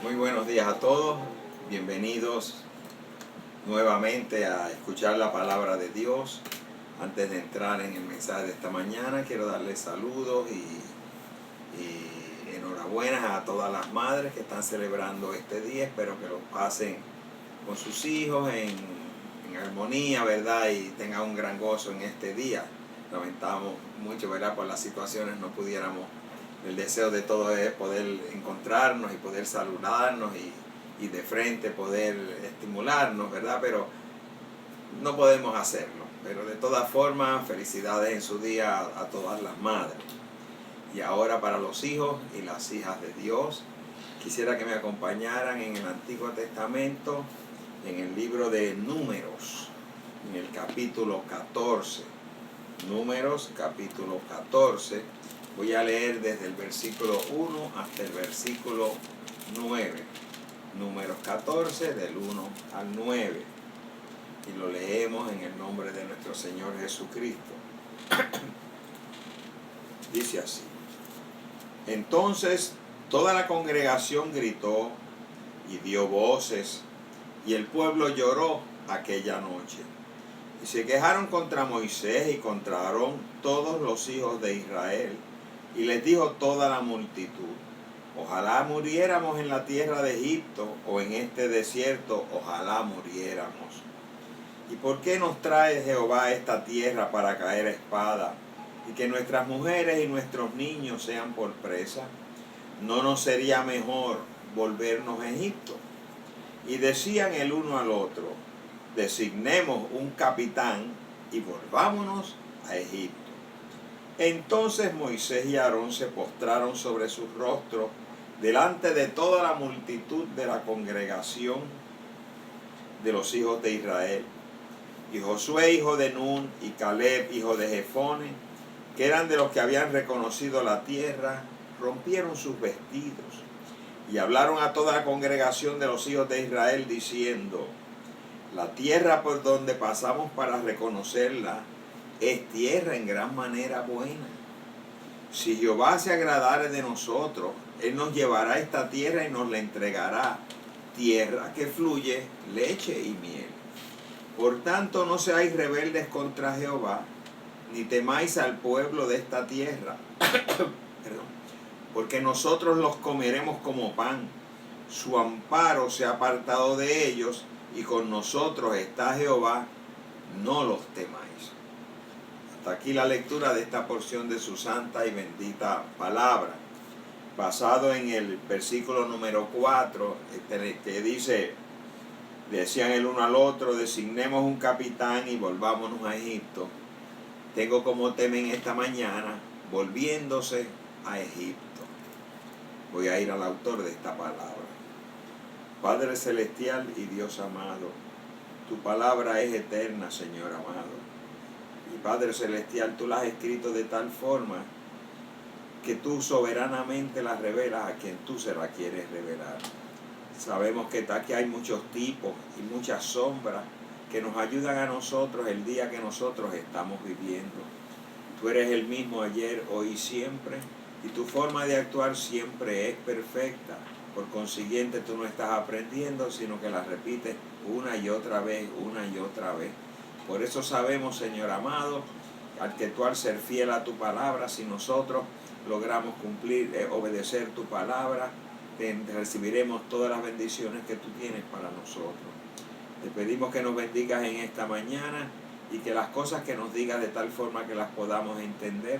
Muy buenos días a todos, bienvenidos nuevamente a escuchar la palabra de Dios. Antes de entrar en el mensaje de esta mañana, quiero darles saludos y enhorabuenas a todas las madres que están celebrando este día. Espero que lo pasen con sus hijos en armonía, ¿verdad? Y tengan un gran gozo en este día. Lamentamos mucho, ¿verdad? Por las situaciones no pudiéramos. El deseo de todo es poder encontrarnos y poder saludarnos y de frente poder estimularnos, ¿verdad? Pero no podemos hacerlo. Pero de todas formas, felicidades en su día a todas las madres. Y ahora para los hijos y las hijas de Dios, quisiera que me acompañaran en el Antiguo Testamento, en el libro de Números, en el capítulo 14. Números, capítulo 14. Voy a leer desde el versículo 1 hasta el versículo 9. Números 14, del 1 al 9. Y lo leemos en el nombre de nuestro Señor Jesucristo. Dice así: Entonces toda la congregación gritó y dio voces, y el pueblo lloró aquella noche. Y se quejaron contra Moisés y contra Aarón todos los hijos de Israel. Y les dijo toda la multitud: ojalá muriéramos en la tierra de Egipto, o en este desierto, ojalá muriéramos. ¿Y por qué nos trae Jehová a esta tierra para caer a espada, y que nuestras mujeres y nuestros niños sean por presa? ¿No nos sería mejor volvernos a Egipto? Y decían el uno al otro: designemos un capitán y volvámonos a Egipto. Entonces Moisés y Aarón se postraron sobre sus rostros delante de toda la multitud de la congregación de los hijos de Israel. Y Josué, hijo de Nun, y Caleb, hijo de Jefone, que eran de los que habían reconocido la tierra, rompieron sus vestidos y hablaron a toda la congregación de los hijos de Israel, diciendo: la tierra por donde pasamos para reconocerla es tierra en gran manera buena. Si Jehová se agradare de nosotros, Él nos llevará a esta tierra y nos la entregará, tierra que fluye leche y miel. Por tanto, no seáis rebeldes contra Jehová, ni temáis al pueblo de esta tierra, porque nosotros los comeremos como pan. Su amparo se ha apartado de ellos, y con nosotros está Jehová, no los temáis. Hasta aquí la lectura de esta porción de su santa y bendita palabra, basado en el versículo número 4, que dice: decían el uno al otro, designemos un capitán y volvámonos a Egipto. Tengo como tema en esta mañana, volviéndose a Egipto. Voy a ir al autor de esta palabra. Padre celestial y Dios amado, tu palabra es eterna, Señor amado. Y Padre celestial, tú la has escrito de tal forma que tú soberanamente la revelas a quien tú se la quieres revelar. Sabemos que aquí hay muchos tipos y muchas sombras que nos ayudan a nosotros el día que nosotros estamos viviendo. Tú eres el mismo ayer, hoy y siempre, y tu forma de actuar siempre es perfecta. Por consiguiente, tú no estás aprendiendo, sino que la repites una y otra vez, una y otra vez. Por eso sabemos, Señor amado, que tú, al ser fiel a tu palabra, si nosotros logramos cumplir, obedecer tu palabra, recibiremos todas las bendiciones que tú tienes para nosotros. Te pedimos que nos bendigas en esta mañana y que las cosas que nos digas de tal forma que las podamos entender,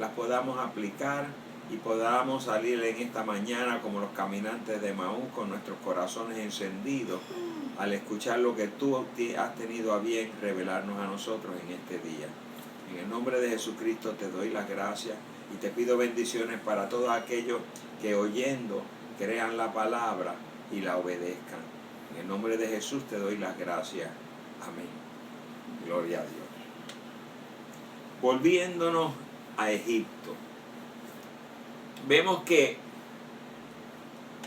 las podamos aplicar y podamos salir en esta mañana como los caminantes de Emaús, con nuestros corazones encendidos al escuchar lo que tú has tenido a bien revelarnos a nosotros en este día. En el nombre de Jesucristo te doy las gracias y te pido bendiciones para todos aquellos que, oyendo, crean la palabra y la obedezcan. En el nombre de Jesús te doy las gracias. Amén. Gloria a Dios. Volviéndonos a Egipto, vemos que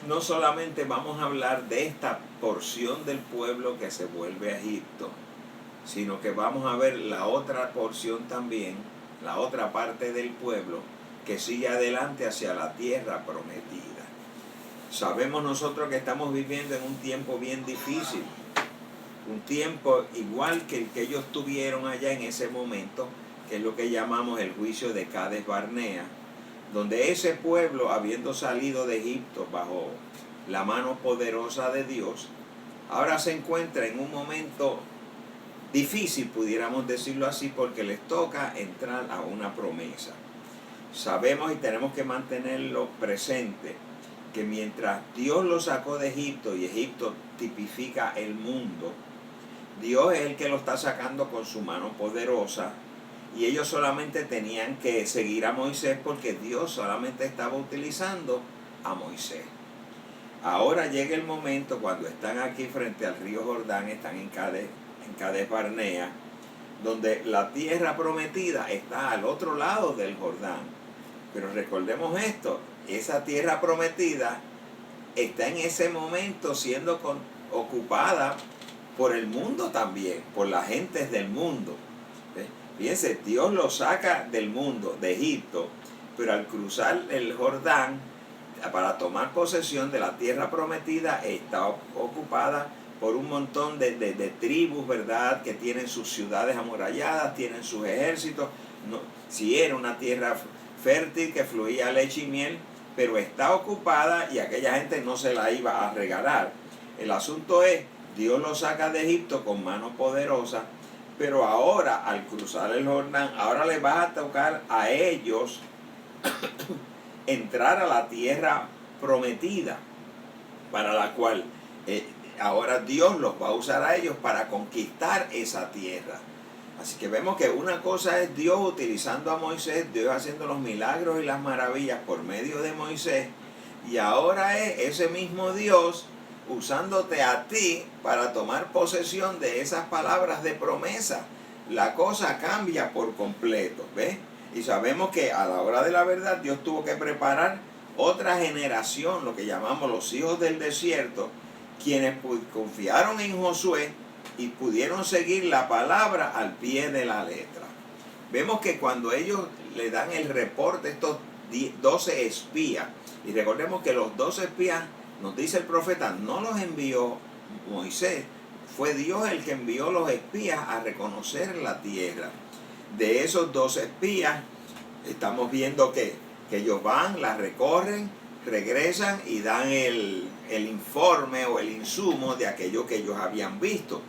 no solamente vamos a hablar de esta porción del pueblo que se vuelve a Egipto, sino que vamos a ver la otra porción también, la otra parte del pueblo que sigue adelante hacia la tierra prometida. Sabemos nosotros que estamos viviendo en un tiempo bien difícil, un tiempo igual que el que ellos tuvieron allá en ese momento, que es lo que llamamos el juicio de Cades Barnea, donde ese pueblo, habiendo salido de Egipto bajo la mano poderosa de Dios, ahora se encuentra en un momento difícil, pudiéramos decirlo así, porque les toca entrar a una promesa. Sabemos y tenemos que mantenerlo presente, que mientras Dios lo sacó de Egipto, y Egipto tipifica el mundo, Dios es el que lo está sacando con su mano poderosa, y ellos solamente tenían que seguir a Moisés porque Dios solamente estaba utilizando a Moisés. Ahora llega el momento cuando están aquí frente al río Jordán, están en Cades Barnea, donde la tierra prometida está al otro lado del Jordán. Pero recordemos esto, esa tierra prometida está en ese momento siendo ocupada por el mundo también, por las gentes del mundo. Fíjense, Dios lo saca del mundo, de Egipto, pero al cruzar el Jordán para tomar posesión de la tierra prometida está ocupada por un montón de tribus, ¿verdad?, que tienen sus ciudades amuralladas, tienen sus ejércitos. No, sí era una tierra fértil que fluía leche y miel, pero está ocupada y aquella gente no se la iba a regalar. El asunto es, Dios lo saca de Egipto con mano poderosa, pero ahora al cruzar el Jordán, ahora les va a tocar a ellos entrar a la tierra prometida, para la cual ahora Dios los va a usar a ellos para conquistar esa tierra. Así que vemos que una cosa es Dios utilizando a Moisés, Dios haciendo los milagros y las maravillas por medio de Moisés, y ahora es ese mismo Dios usándote a ti para tomar posesión de esas palabras de promesa. La cosa cambia por completo, ¿ves? Y sabemos que a la hora de la verdad Dios tuvo que preparar otra generación, lo que llamamos los hijos del desierto, quienes confiaron en Josué y pudieron seguir la palabra al pie de la letra. Vemos que cuando ellos le dan el reporte, estos 12 espías, y recordemos que los 12 espías, nos dice el profeta, no los envió Moisés, fue Dios el que envió los espías a reconocer la tierra. De esos 12 espías, estamos viendo que ellos van, la recorren, regresan y dan el informe o el insumo de aquello que ellos habían visto.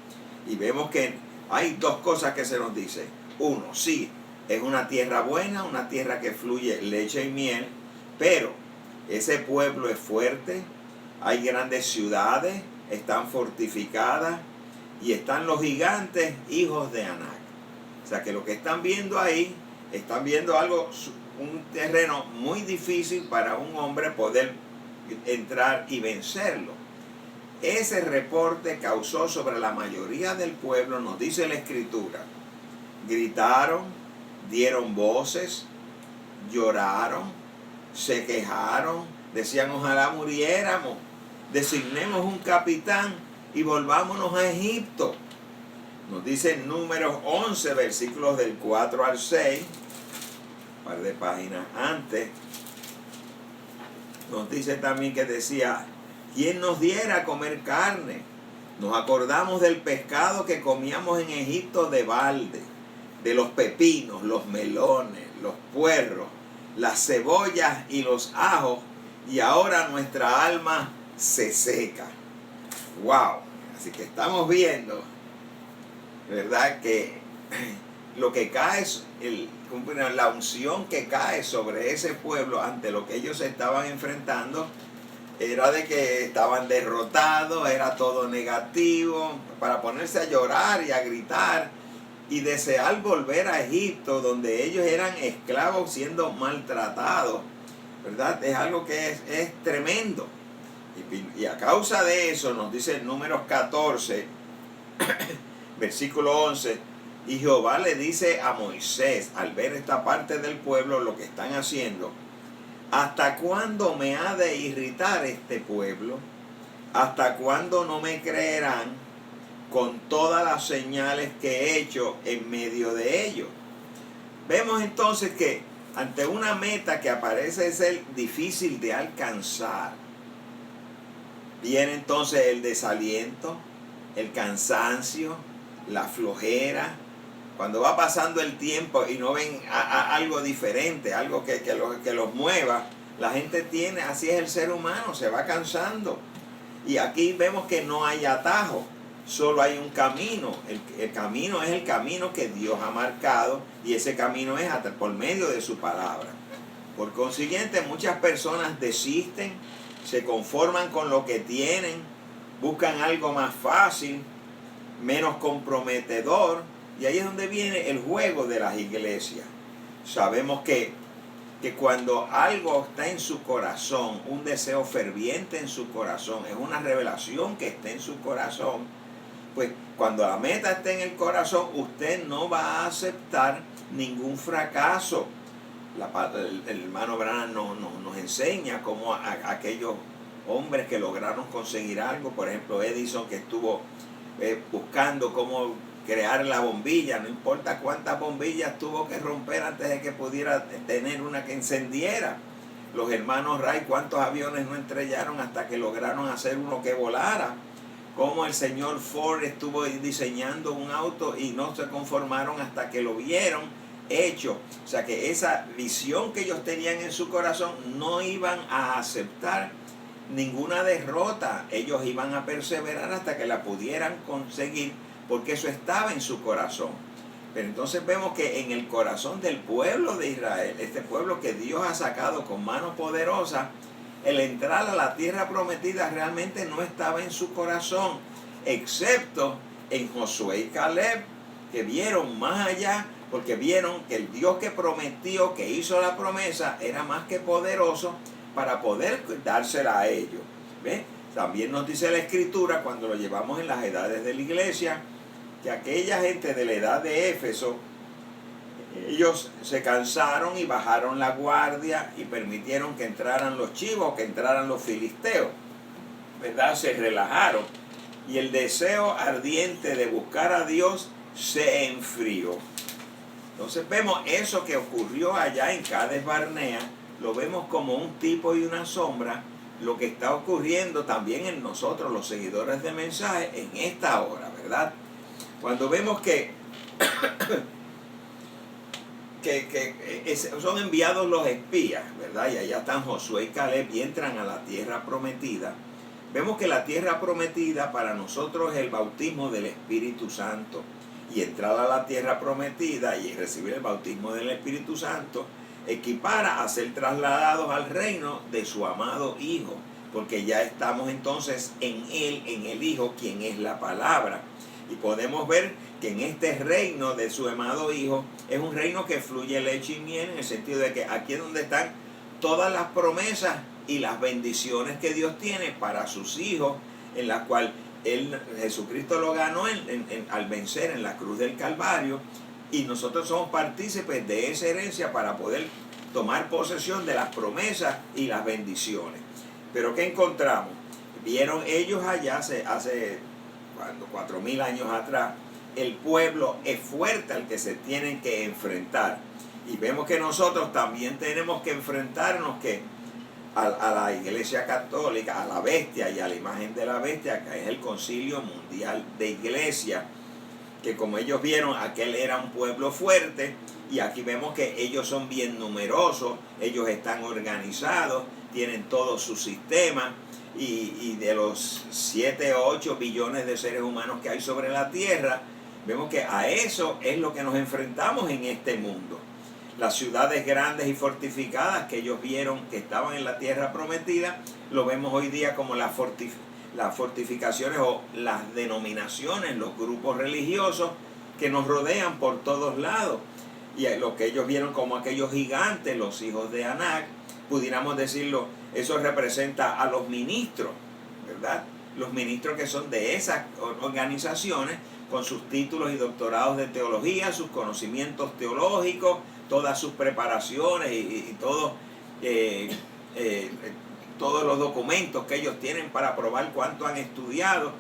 Y vemos que hay dos cosas que se nos dice. Uno, sí, es una tierra buena, una tierra que fluye leche y miel, pero ese pueblo es fuerte, hay grandes ciudades, están fortificadas y están los gigantes, hijos de Anac. O sea que lo que están viendo ahí, están viendo un terreno muy difícil para un hombre poder entrar y vencerlo. Ese reporte causó sobre la mayoría del pueblo, nos dice la Escritura, gritaron, dieron voces, lloraron, se quejaron, decían ojalá muriéramos, designemos un capitán y volvámonos a Egipto. Nos dice en Números 11, versículos del 4 al 6, un par de páginas antes, nos dice también que decía, ¿quién nos diera a comer carne? Nos acordamos del pescado que comíamos en Egipto de balde, de los pepinos, los melones, los puerros, las cebollas y los ajos, y ahora nuestra alma se seca. ¡Wow! Así que estamos viendo, ¿verdad?, que lo que cae es la unción que cae sobre ese pueblo ante lo que ellos estaban enfrentando era de que estaban derrotados, era todo negativo, para ponerse a llorar y a gritar y desear volver a Egipto, donde ellos eran esclavos siendo maltratados, ¿verdad? Es algo que es tremendo. Y a causa de eso, nos dice en Números 14, versículo 11, y Jehová le dice a Moisés, al ver esta parte del pueblo, lo que están haciendo, ¿hasta cuándo me ha de irritar este pueblo? ¿Hasta cuándo no me creerán con todas las señales que he hecho en medio de ellos? Vemos entonces que ante una meta que aparece ser difícil de alcanzar, Viene entonces el desaliento, el cansancio, la flojera. Cuando va pasando el tiempo y no ven algo diferente, algo que los mueva, la gente tiene, así es el ser humano, se va cansando. Y aquí vemos que no hay atajo, solo hay un camino. El camino es el camino que Dios ha marcado, y ese camino es por medio de su palabra. Por consiguiente, muchas personas desisten, se conforman con lo que tienen, buscan algo más fácil, menos comprometedor, y ahí es donde viene el juego de las iglesias. Sabemos que cuando algo está en su corazón, un deseo ferviente en su corazón, es una revelación que está en su corazón, pues cuando la meta está en el corazón, usted no va a aceptar ningún fracaso. El hermano Branham nos enseña cómo aquellos hombres que lograron conseguir algo, por ejemplo Edison, que estuvo buscando cómo crear la bombilla, no importa cuántas bombillas tuvo que romper antes de que pudiera tener una que encendiera. Los hermanos Wright, cuántos aviones no estrellaron hasta que lograron hacer uno que volara. Como el señor Ford estuvo diseñando un auto y no se conformaron hasta que lo vieron hecho. O sea que esa visión que ellos tenían en su corazón, no iban a aceptar ninguna derrota. Ellos iban a perseverar hasta que la pudieran conseguir, porque eso estaba en su corazón. Pero entonces vemos que en el corazón del pueblo de Israel, este pueblo que Dios ha sacado con mano poderosa, el entrar a la tierra prometida realmente no estaba en su corazón, excepto en Josué y Caleb, que vieron más allá, porque vieron que el Dios que prometió, que hizo la promesa, era más que poderoso para poder dársela a ellos. ¿Ve? También nos dice la Escritura, cuando lo llevamos en las edades de la iglesia, que aquella gente de la edad de Éfeso, ellos se cansaron y bajaron la guardia y permitieron que entraran los chivos, que entraran los filisteos, ¿verdad? Se relajaron, y el deseo ardiente de buscar a Dios se enfrió. Entonces vemos eso que ocurrió allá en Cades Barnea, lo vemos como un tipo y una sombra, lo que está ocurriendo también en nosotros, los seguidores de mensaje, en esta hora, ¿verdad? Cuando vemos que son enviados los espías, ¿verdad? Y allá están Josué y Caleb y entran a la tierra prometida. Vemos que la tierra prometida para nosotros es el bautismo del Espíritu Santo. Y entrar a la tierra prometida y recibir el bautismo del Espíritu Santo equipara a ser trasladados al reino de su amado Hijo, porque ya estamos entonces en Él, en el Hijo, quien es la palabra. Y podemos ver que en este reino de su amado Hijo es un reino que fluye leche y miel, en el sentido de que aquí es donde están todas las promesas y las bendiciones que Dios tiene para sus hijos, en las cuales Jesucristo lo ganó al vencer en la cruz del Calvario, y nosotros somos partícipes de esa herencia para poder tomar posesión de las promesas y las bendiciones. Pero ¿qué encontramos? Vieron ellos allá hace 4.000 años atrás, el pueblo es fuerte al que se tienen que enfrentar, y vemos que nosotros también tenemos que enfrentarnos a la Iglesia Católica, a la bestia y a la imagen de la bestia, que es el Concilio Mundial de Iglesia, que como ellos vieron, aquel era un pueblo fuerte, y aquí vemos que ellos son bien numerosos, ellos están organizados, tienen todo su sistema, y de los 7 o 8 billones de seres humanos que hay sobre la tierra, vemos que a eso es lo que nos enfrentamos en este mundo. Las ciudades grandes y fortificadas que ellos vieron que estaban en la tierra prometida, lo vemos hoy día como las fortificaciones o las denominaciones, los grupos religiosos que nos rodean por todos lados. Y lo que ellos vieron como aquellos gigantes, los hijos de Anak, pudiéramos decirlo, eso representa a los ministros, ¿verdad? Los ministros que son de esas organizaciones, con sus títulos y doctorados de teología, sus conocimientos teológicos, todas sus preparaciones y todos los documentos que ellos tienen para probar cuánto han estudiado.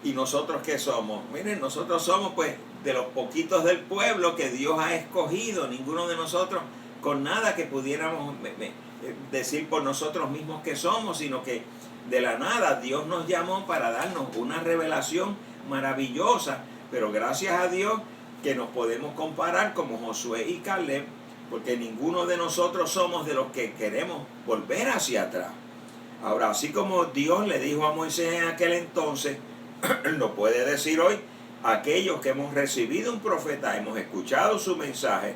¿Y nosotros qué somos? Miren, nosotros somos pues de los poquitos del pueblo que Dios ha escogido. Ninguno de nosotros con nada que pudiéramos decir por nosotros mismos que somos, sino que de la nada Dios nos llamó para darnos una revelación maravillosa, pero gracias a Dios que nos podemos comparar como Josué y Caleb, porque ninguno de nosotros somos de los que queremos volver hacia atrás. Ahora, así como Dios le dijo a Moisés en aquel entonces, lo puede decir hoy a aquellos que hemos recibido un profeta, hemos escuchado su mensaje: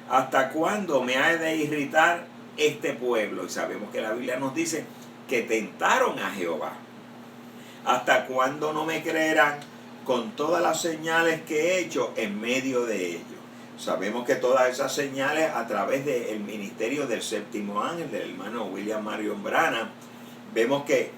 ¿hasta cuándo me ha de irritar este pueblo? Y sabemos que la Biblia nos dice que tentaron a Jehová. ¿Hasta cuándo no me creerán con todas las señales que he hecho en medio de ellos? Sabemos que todas esas señales, a través del ministerio del séptimo ángel, del hermano William Marion Branham, vemos que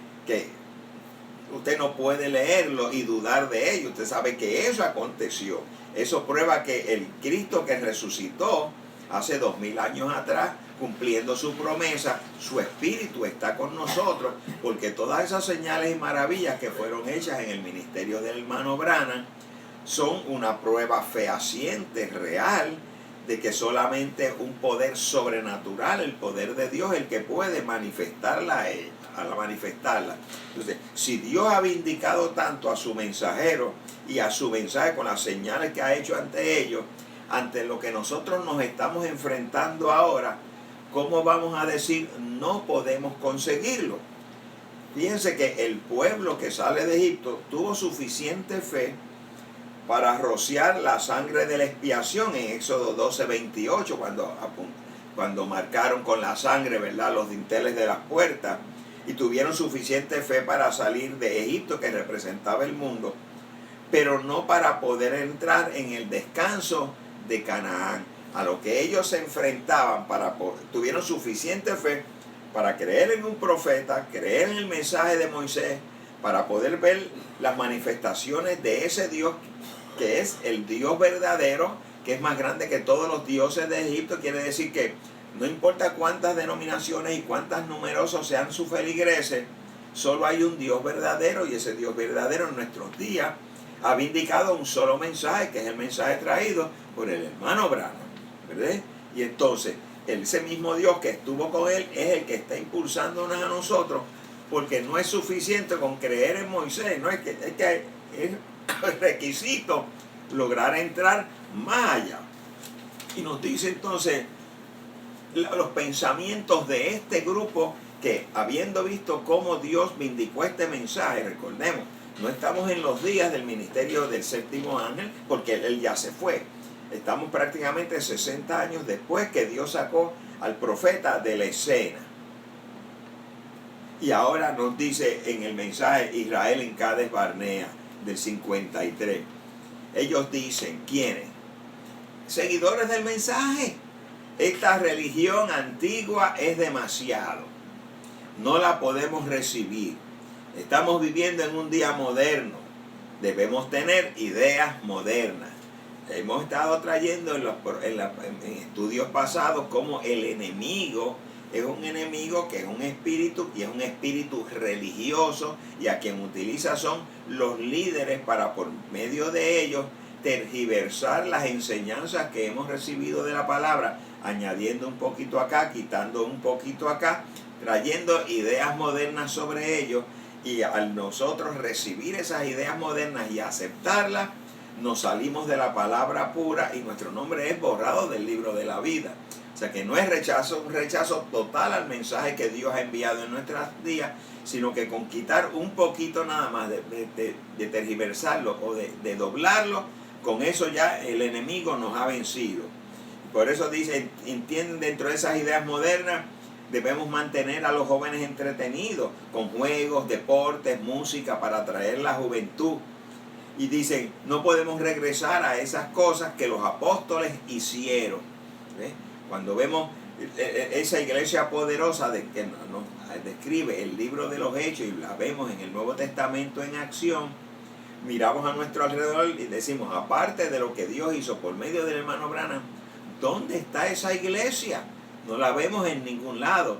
usted no puede leerlo y dudar de ello. Usted sabe que eso aconteció. Eso prueba que el Cristo que resucitó hace 2000 años atrás, cumpliendo su promesa, su espíritu está con nosotros, porque todas esas señales y maravillas que fueron hechas en el ministerio del hermano Branham son una prueba fehaciente, real, de que solamente un poder sobrenatural, el poder de Dios, el que puede manifestarla manifestarla. Entonces, si Dios ha vindicado tanto a su mensajero y a su mensaje con las señales que ha hecho ante ellos, ante lo que nosotros nos estamos enfrentando ahora, ¿cómo vamos a decir no podemos conseguirlo? Fíjense que el pueblo que sale de Egipto tuvo suficiente fe para rociar la sangre de la expiación en Éxodo 12:28, cuando marcaron con la sangre, ¿verdad?, los dinteles de las puertas, y tuvieron suficiente fe para salir de Egipto, que representaba el mundo, pero no para poder entrar en el descanso de Canaán. A lo que ellos se enfrentaban, tuvieron suficiente fe para creer en un profeta, creer en el mensaje de Moisés, para poder ver las manifestaciones de ese Dios que es el Dios verdadero, que es más grande que todos los dioses de Egipto. Quiere decir que no importa cuántas denominaciones y cuántas numerosos sean sus feligreses, solo hay un Dios verdadero, y ese Dios verdadero en nuestros días ha vindicado un solo mensaje, que es el mensaje traído por el hermano Branham, ¿verdad? Y entonces, ese mismo Dios que estuvo con él es el que está impulsándonos a nosotros, porque no es suficiente con creer en Moisés, no es que es requisito lograr entrar más allá. Y nos dice entonces los pensamientos de este grupo que, habiendo visto cómo Dios vindicó este mensaje, recordemos, no estamos en los días del ministerio del séptimo ángel, porque él ya se fue. Estamos prácticamente 60 años después que Dios sacó al profeta de la escena. Y ahora nos dice en el mensaje Israel en Cades Barnea del 53. Ellos dicen, ¿quiénes? Seguidores del mensaje. Esta religión antigua es demasiado. No la podemos recibir. Estamos viviendo en un día moderno. Debemos tener ideas modernas. Hemos estado trayendo en estudios pasados cómo el enemigo es un enemigo que es un espíritu, y es un espíritu religioso, y a quien utiliza son los líderes para, por medio de ellos, tergiversar las enseñanzas que hemos recibido de la palabra, añadiendo un poquito acá, quitando un poquito acá, trayendo ideas modernas sobre ellos. Y al nosotros recibir esas ideas modernas y aceptarlas, nos salimos de la palabra pura y nuestro nombre es borrado del libro de la vida. O sea que no es rechazo, un rechazo total al mensaje que Dios ha enviado en nuestros días, sino que con quitar un poquito nada más de tergiversarlo o de doblarlo, con eso ya el enemigo nos ha vencido. Por eso dice, entienden, dentro de esas ideas modernas debemos mantener a los jóvenes entretenidos con juegos, deportes, música, para atraer la juventud. Y dicen, no podemos regresar a esas cosas que los apóstoles hicieron. ¿Ves? Cuando vemos esa iglesia poderosa que nos describe el libro de los Hechos, y la vemos en el Nuevo Testamento en acción, miramos a nuestro alrededor y decimos, aparte de lo que Dios hizo por medio del hermano Branham, ¿dónde está esa iglesia? No la vemos en ningún lado.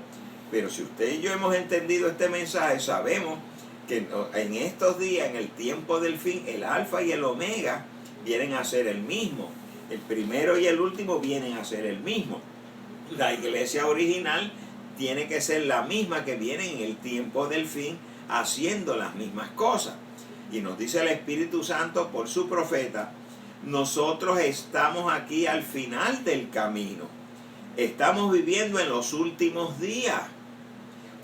Pero si usted y yo hemos entendido este mensaje, sabemos que en estos días, en el tiempo del fin, el alfa y el omega vienen a ser el mismo. El primero y el último vienen a ser el mismo. La iglesia original tiene que ser la misma que viene en el tiempo del fin, haciendo las mismas cosas. Y nos dice el Espíritu Santo por su profeta, nosotros estamos aquí al final del camino. Estamos viviendo en los últimos días.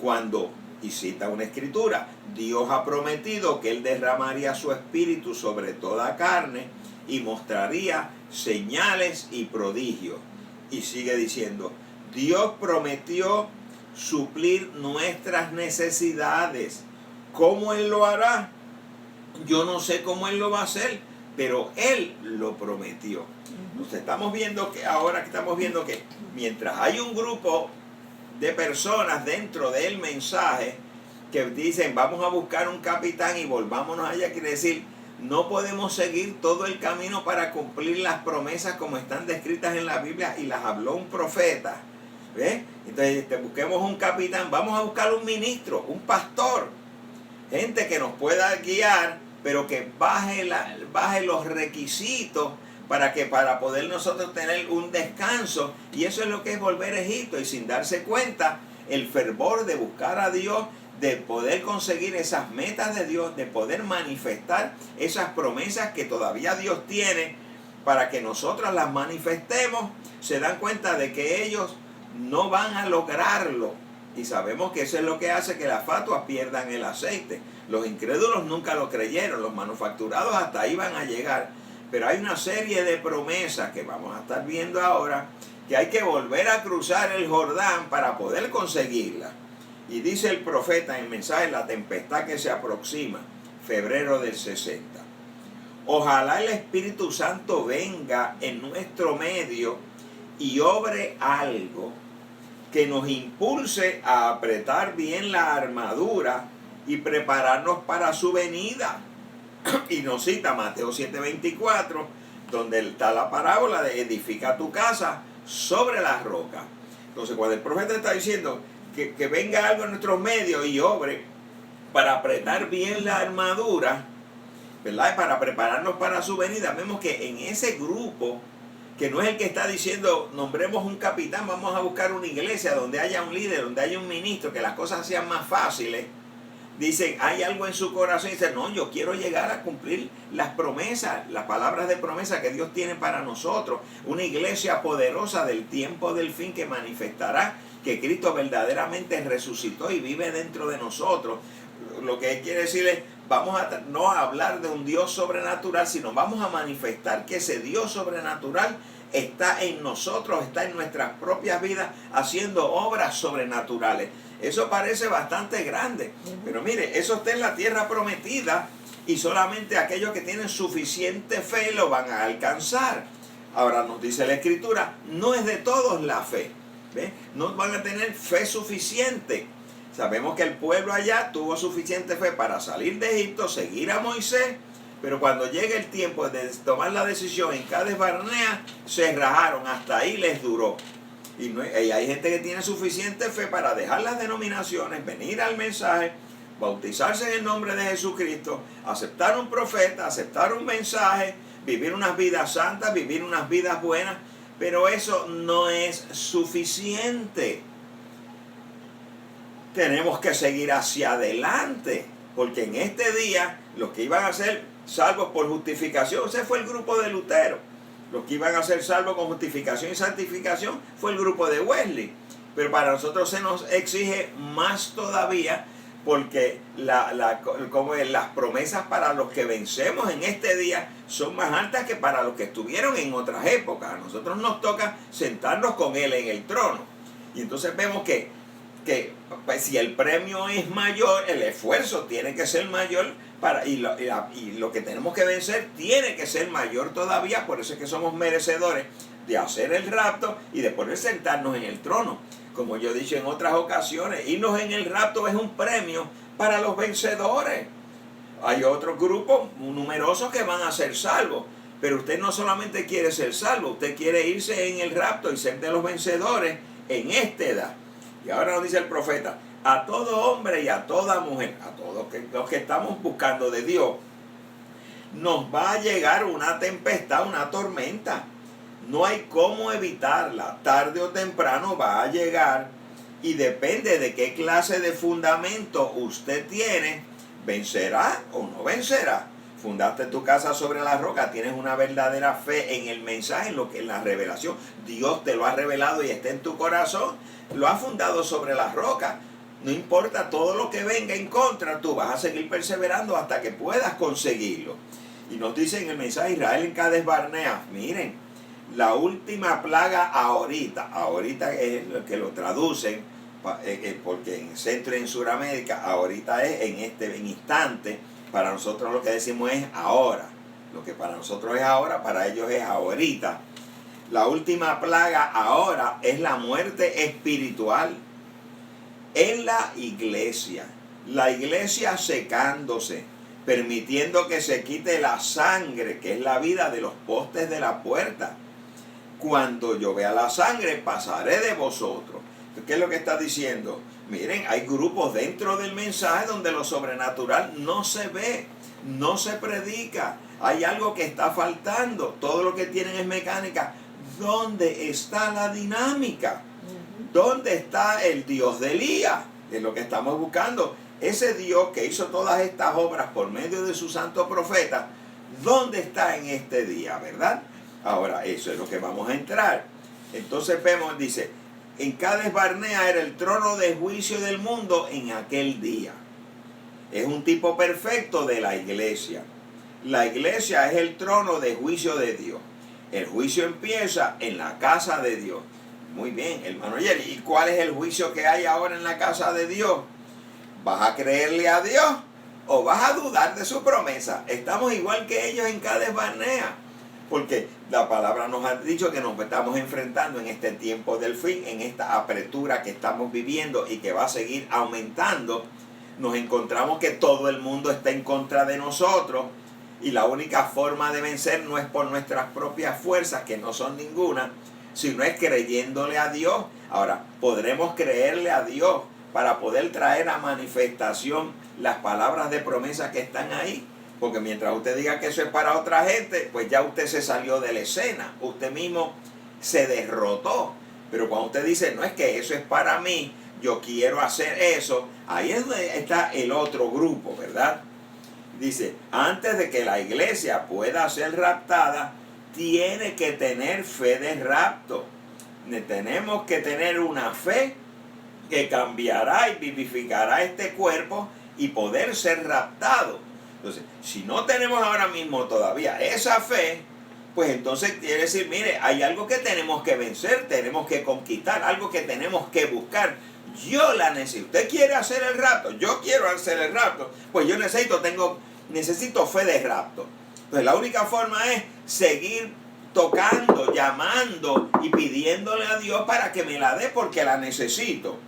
Cuando, y cita una escritura, Dios ha prometido que Él derramaría su Espíritu sobre toda carne y mostraría señales y prodigios. Y sigue diciendo, Dios prometió suplir nuestras necesidades. ¿Cómo Él lo hará? Yo no sé cómo Él lo va a hacer, pero Él lo prometió. Entonces estamos viendo que mientras hay un grupo de personas dentro del mensaje que dicen vamos a buscar un capitán y volvámonos allá, quiere decir no podemos seguir todo el camino para cumplir las promesas como están descritas en la Biblia y las habló un profeta. ¿Ves? Entonces busquemos un capitán, vamos a buscar un ministro, un pastor, gente que nos pueda guiar, pero que baje los requisitos para poder nosotros tener un descanso. Y eso es lo que es volver a Egipto, y sin darse cuenta el fervor de buscar a Dios, de poder conseguir esas metas de Dios, de poder manifestar esas promesas que todavía Dios tiene para que nosotros las manifestemos. Se dan cuenta de que ellos no van a lograrlo, y sabemos que eso es lo que hace que las fatuas pierdan el aceite. Los incrédulos nunca lo creyeron, los manufacturados hasta ahí van a llegar, pero hay una serie de promesas que vamos a estar viendo ahora, que hay que volver a cruzar el Jordán para poder conseguirla. Y dice el profeta en el mensaje, la tempestad que se aproxima, febrero del 60. Ojalá el Espíritu Santo venga en nuestro medio y obre algo que nos impulse a apretar bien la armadura y prepararnos para su venida. Y nos cita Mateo 7:24, donde está la parábola de edifica tu casa sobre la roca. Entonces cuando el profeta está diciendo que venga algo en nuestros medios y obre para apretar bien la armadura, ¿verdad? Para prepararnos para su venida, vemos que en ese grupo, que no es el que está diciendo nombremos un capitán, vamos a buscar una iglesia donde haya un líder, donde haya un ministro, que las cosas sean más fáciles. Dicen, hay algo en su corazón y dicen, no, yo quiero llegar a cumplir las promesas, las palabras de promesa que Dios tiene para nosotros. Una iglesia poderosa del tiempo del fin que manifestará que Cristo verdaderamente resucitó y vive dentro de nosotros. Lo que quiere decir es, vamos a no a hablar de un Dios sobrenatural, sino vamos a manifestar que ese Dios sobrenatural está en nosotros, está en nuestras propias vidas, haciendo obras sobrenaturales. Eso parece bastante grande, pero mire, eso está en la tierra prometida y solamente aquellos que tienen suficiente fe lo van a alcanzar. Ahora nos dice la Escritura, no es de todos la fe, ¿ves? No van a tener fe suficiente. Sabemos que el pueblo allá tuvo suficiente fe para salir de Egipto, seguir a Moisés, pero cuando llegue el tiempo de tomar la decisión en Cades Barnea, se rajaron, hasta ahí les duró. Y hay gente que tiene suficiente fe para dejar las denominaciones, venir al mensaje, bautizarse en el nombre de Jesucristo, aceptar un profeta, aceptar un mensaje, vivir unas vidas santas, vivir unas vidas buenas, pero eso no es suficiente. Tenemos que seguir hacia adelante, porque en este día los que iban a ser salvos por justificación, ese fue el grupo de Lutero. Los que iban a ser salvos con justificación y santificación fue el grupo de Wesley. Pero para nosotros se nos exige más todavía, porque las promesas para los que vencemos en este día son más altas que para los que estuvieron en otras épocas. A nosotros nos toca sentarnos con Él en el trono. Y entonces vemos que pues, si el premio es mayor, el esfuerzo tiene que ser mayor, y lo que tenemos que vencer tiene que ser mayor todavía. Por eso es que somos merecedores de hacer el rapto y de poder sentarnos en el trono. Como yo he dicho en otras ocasiones, irnos en el rapto es un premio para los vencedores. Hay otros grupos numerosos que van a ser salvos, pero usted no solamente quiere ser salvo, usted quiere irse en el rapto y ser de los vencedores en esta edad. Y ahora nos dice el profeta, a todo hombre y a toda mujer, a todos los que estamos buscando de Dios, nos va a llegar una tempestad, una tormenta. No hay cómo evitarla. Tarde o temprano va a llegar. Y depende de qué clase de fundamento usted tiene, vencerá o no vencerá. Fundaste tu casa sobre la roca, tienes una verdadera fe en el mensaje, en la revelación. Dios te lo ha revelado y está en tu corazón. Lo has fundado sobre la roca. No importa todo lo que venga en contra, tú vas a seguir perseverando hasta que puedas conseguirlo. Y nos dice en el mensaje Israel en Cades Barnea, miren, la última plaga ahorita es lo que lo traducen, porque en Centro y en Suramérica, ahorita es en este instante. Para nosotros lo que decimos es ahora. Lo que para nosotros es ahora, para ellos es ahorita. La última plaga ahora es la muerte espiritual en la iglesia. La iglesia secándose, permitiendo que se quite la sangre, que es la vida, de los postes de la puerta. Cuando yo vea la sangre, pasaré de vosotros. ¿Qué es lo que está diciendo? Miren, hay grupos dentro del mensaje donde lo sobrenatural no se ve, no se predica. Hay algo que está faltando. Todo lo que tienen es mecánica. ¿Dónde está la dinámica? ¿Dónde está el Dios de Elías? Es lo que estamos buscando. Ese Dios que hizo todas estas obras por medio de su santo profeta, ¿dónde está en este día, verdad? Ahora, eso es lo que vamos a entrar. Entonces vemos, dice, en Cades Barnea era el trono de juicio del mundo en aquel día. Es un tipo perfecto de la iglesia. La iglesia es el trono de juicio de Dios. El juicio empieza en la casa de Dios. Muy bien, hermano Jerry. ¿Y cuál es el juicio que hay ahora en la casa de Dios? ¿Vas a creerle a Dios o vas a dudar de su promesa? Estamos igual que ellos en Cades Barnea. Porque la palabra nos ha dicho que nos estamos enfrentando en este tiempo del fin, en esta apertura que estamos viviendo y que va a seguir aumentando. Nos encontramos que todo el mundo está en contra de nosotros y la única forma de vencer no es por nuestras propias fuerzas, que no son ninguna, sino es creyéndole a Dios. Ahora, podremos creerle a Dios para poder traer a manifestación las palabras de promesa que están ahí. Porque mientras usted diga que eso es para otra gente, pues ya usted se salió de la escena. Usted mismo se derrotó. Pero cuando usted dice, no es que eso es para mí, yo quiero hacer eso, ahí es donde está el otro grupo, ¿verdad? Dice, antes de que la iglesia pueda ser raptada, tiene que tener fe de rapto. Tenemos que tener una fe que cambiará y vivificará este cuerpo y poder ser raptado. Entonces, si no tenemos ahora mismo todavía esa fe, pues entonces quiere decir, mire, hay algo que tenemos que vencer, tenemos que conquistar, algo que tenemos que buscar. Yo la necesito. Usted quiere hacer el rapto, yo quiero hacer el rapto, pues yo necesito fe de rapto. Entonces la única forma es seguir tocando, llamando y pidiéndole a Dios para que me la dé porque la necesito.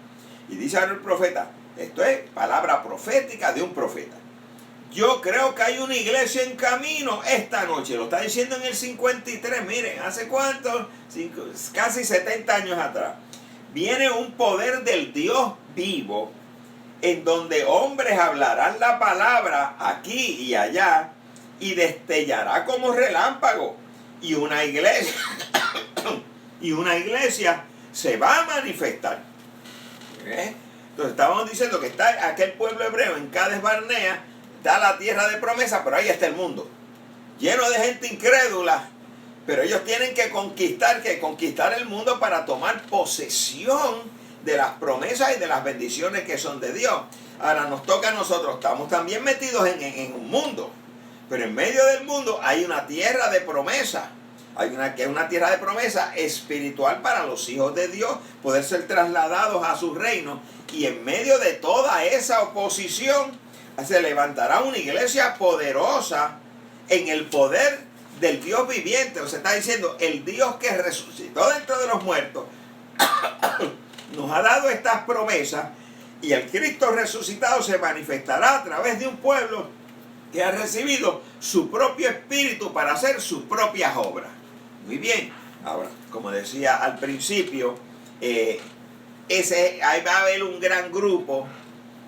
Y dice ahora el profeta, esto es palabra profética de un profeta. Yo creo que hay una iglesia en camino esta noche. Lo está diciendo en el 53. Miren, ¿hace cuánto? Casi 70 años atrás. Viene un poder del Dios vivo en donde hombres hablarán la palabra aquí y allá y destellará como relámpago. Y una iglesia, se va a manifestar. Entonces estábamos diciendo que está aquel pueblo hebreo en Cades Barnea. Da la tierra de promesa, pero ahí está el mundo, lleno de gente incrédula, pero ellos tienen que conquistar el mundo para tomar posesión de las promesas y de las bendiciones que son de Dios. Ahora nos toca a nosotros, estamos también metidos en un mundo, pero en medio del mundo hay una tierra de promesa, que es una tierra de promesa espiritual para los hijos de Dios, poder ser trasladados a su reino, y en medio de toda esa oposición, se levantará una iglesia poderosa en el poder del Dios viviente. O sea, está diciendo, el Dios que resucitó dentro de los muertos nos ha dado estas promesas, y el Cristo resucitado se manifestará a través de un pueblo que ha recibido su propio espíritu para hacer sus propias obras. Muy bien. Ahora, como decía al principio, ahí va a haber un gran grupo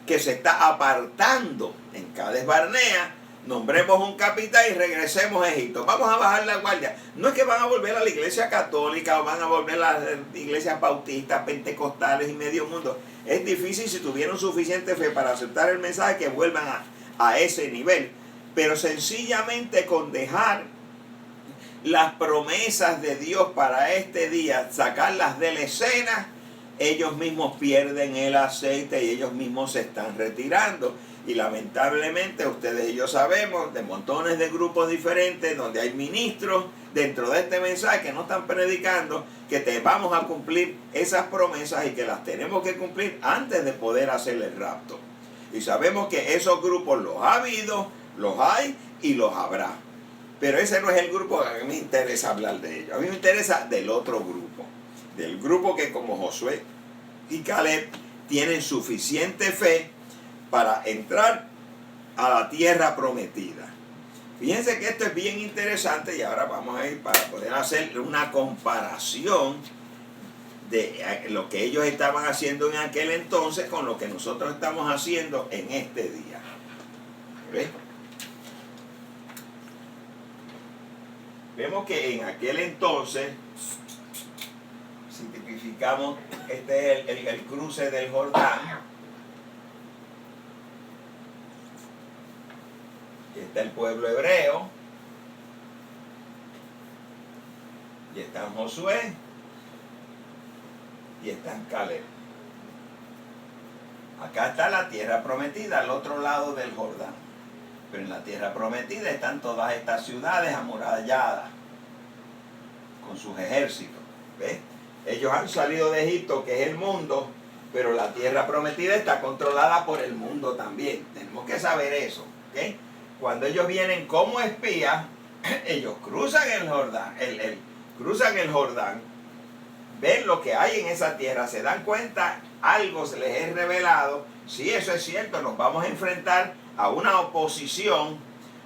que se está apartando en Cades Barnea nombremos un capitán y regresemos a Egipto. Vamos a bajar la guardia. No es que van a volver a la iglesia católica o van a volver a las iglesias bautistas, pentecostales y medio mundo. Es difícil, si tuvieron suficiente fe para aceptar el mensaje, que vuelvan a ese nivel. Pero sencillamente con dejar las promesas de Dios para este día, sacarlas de la escena, ellos mismos pierden el aceite y ellos mismos se están retirando. Y lamentablemente ustedes y yo sabemos de montones de grupos diferentes donde hay ministros dentro de este mensaje que no están predicando que vamos a cumplir esas promesas y que las tenemos que cumplir antes de poder hacer el rapto. Y sabemos que esos grupos los ha habido, los hay y los habrá. Pero ese no es el grupo que a mí me interesa hablar de ellos. A mí me interesa del otro grupo. Del grupo que como Josué y Caleb tienen suficiente fe para entrar a la tierra prometida. Fíjense que esto es bien interesante y ahora vamos a ir para poder hacer una comparación de lo que ellos estaban haciendo en aquel entonces con lo que nosotros estamos haciendo en este día. ¿Ves? Vemos que en aquel entonces, si tipificamos, este es el cruce del Jordán. Y está el pueblo hebreo. Y está Josué. Y está Caleb. Acá está la tierra prometida, al otro lado del Jordán. Pero en la tierra prometida están todas estas ciudades amuralladas con sus ejércitos. ¿Ves? Ellos han salido de Egipto, que es el mundo, pero la tierra prometida está controlada por el mundo también. Tenemos que saber eso. ¿Okay? Cuando ellos vienen como espías, ellos cruzan el Jordán, cruzan el Jordán, ven lo que hay en esa tierra, se dan cuenta, algo se les es revelado. Si eso es cierto, nos vamos a enfrentar a una oposición,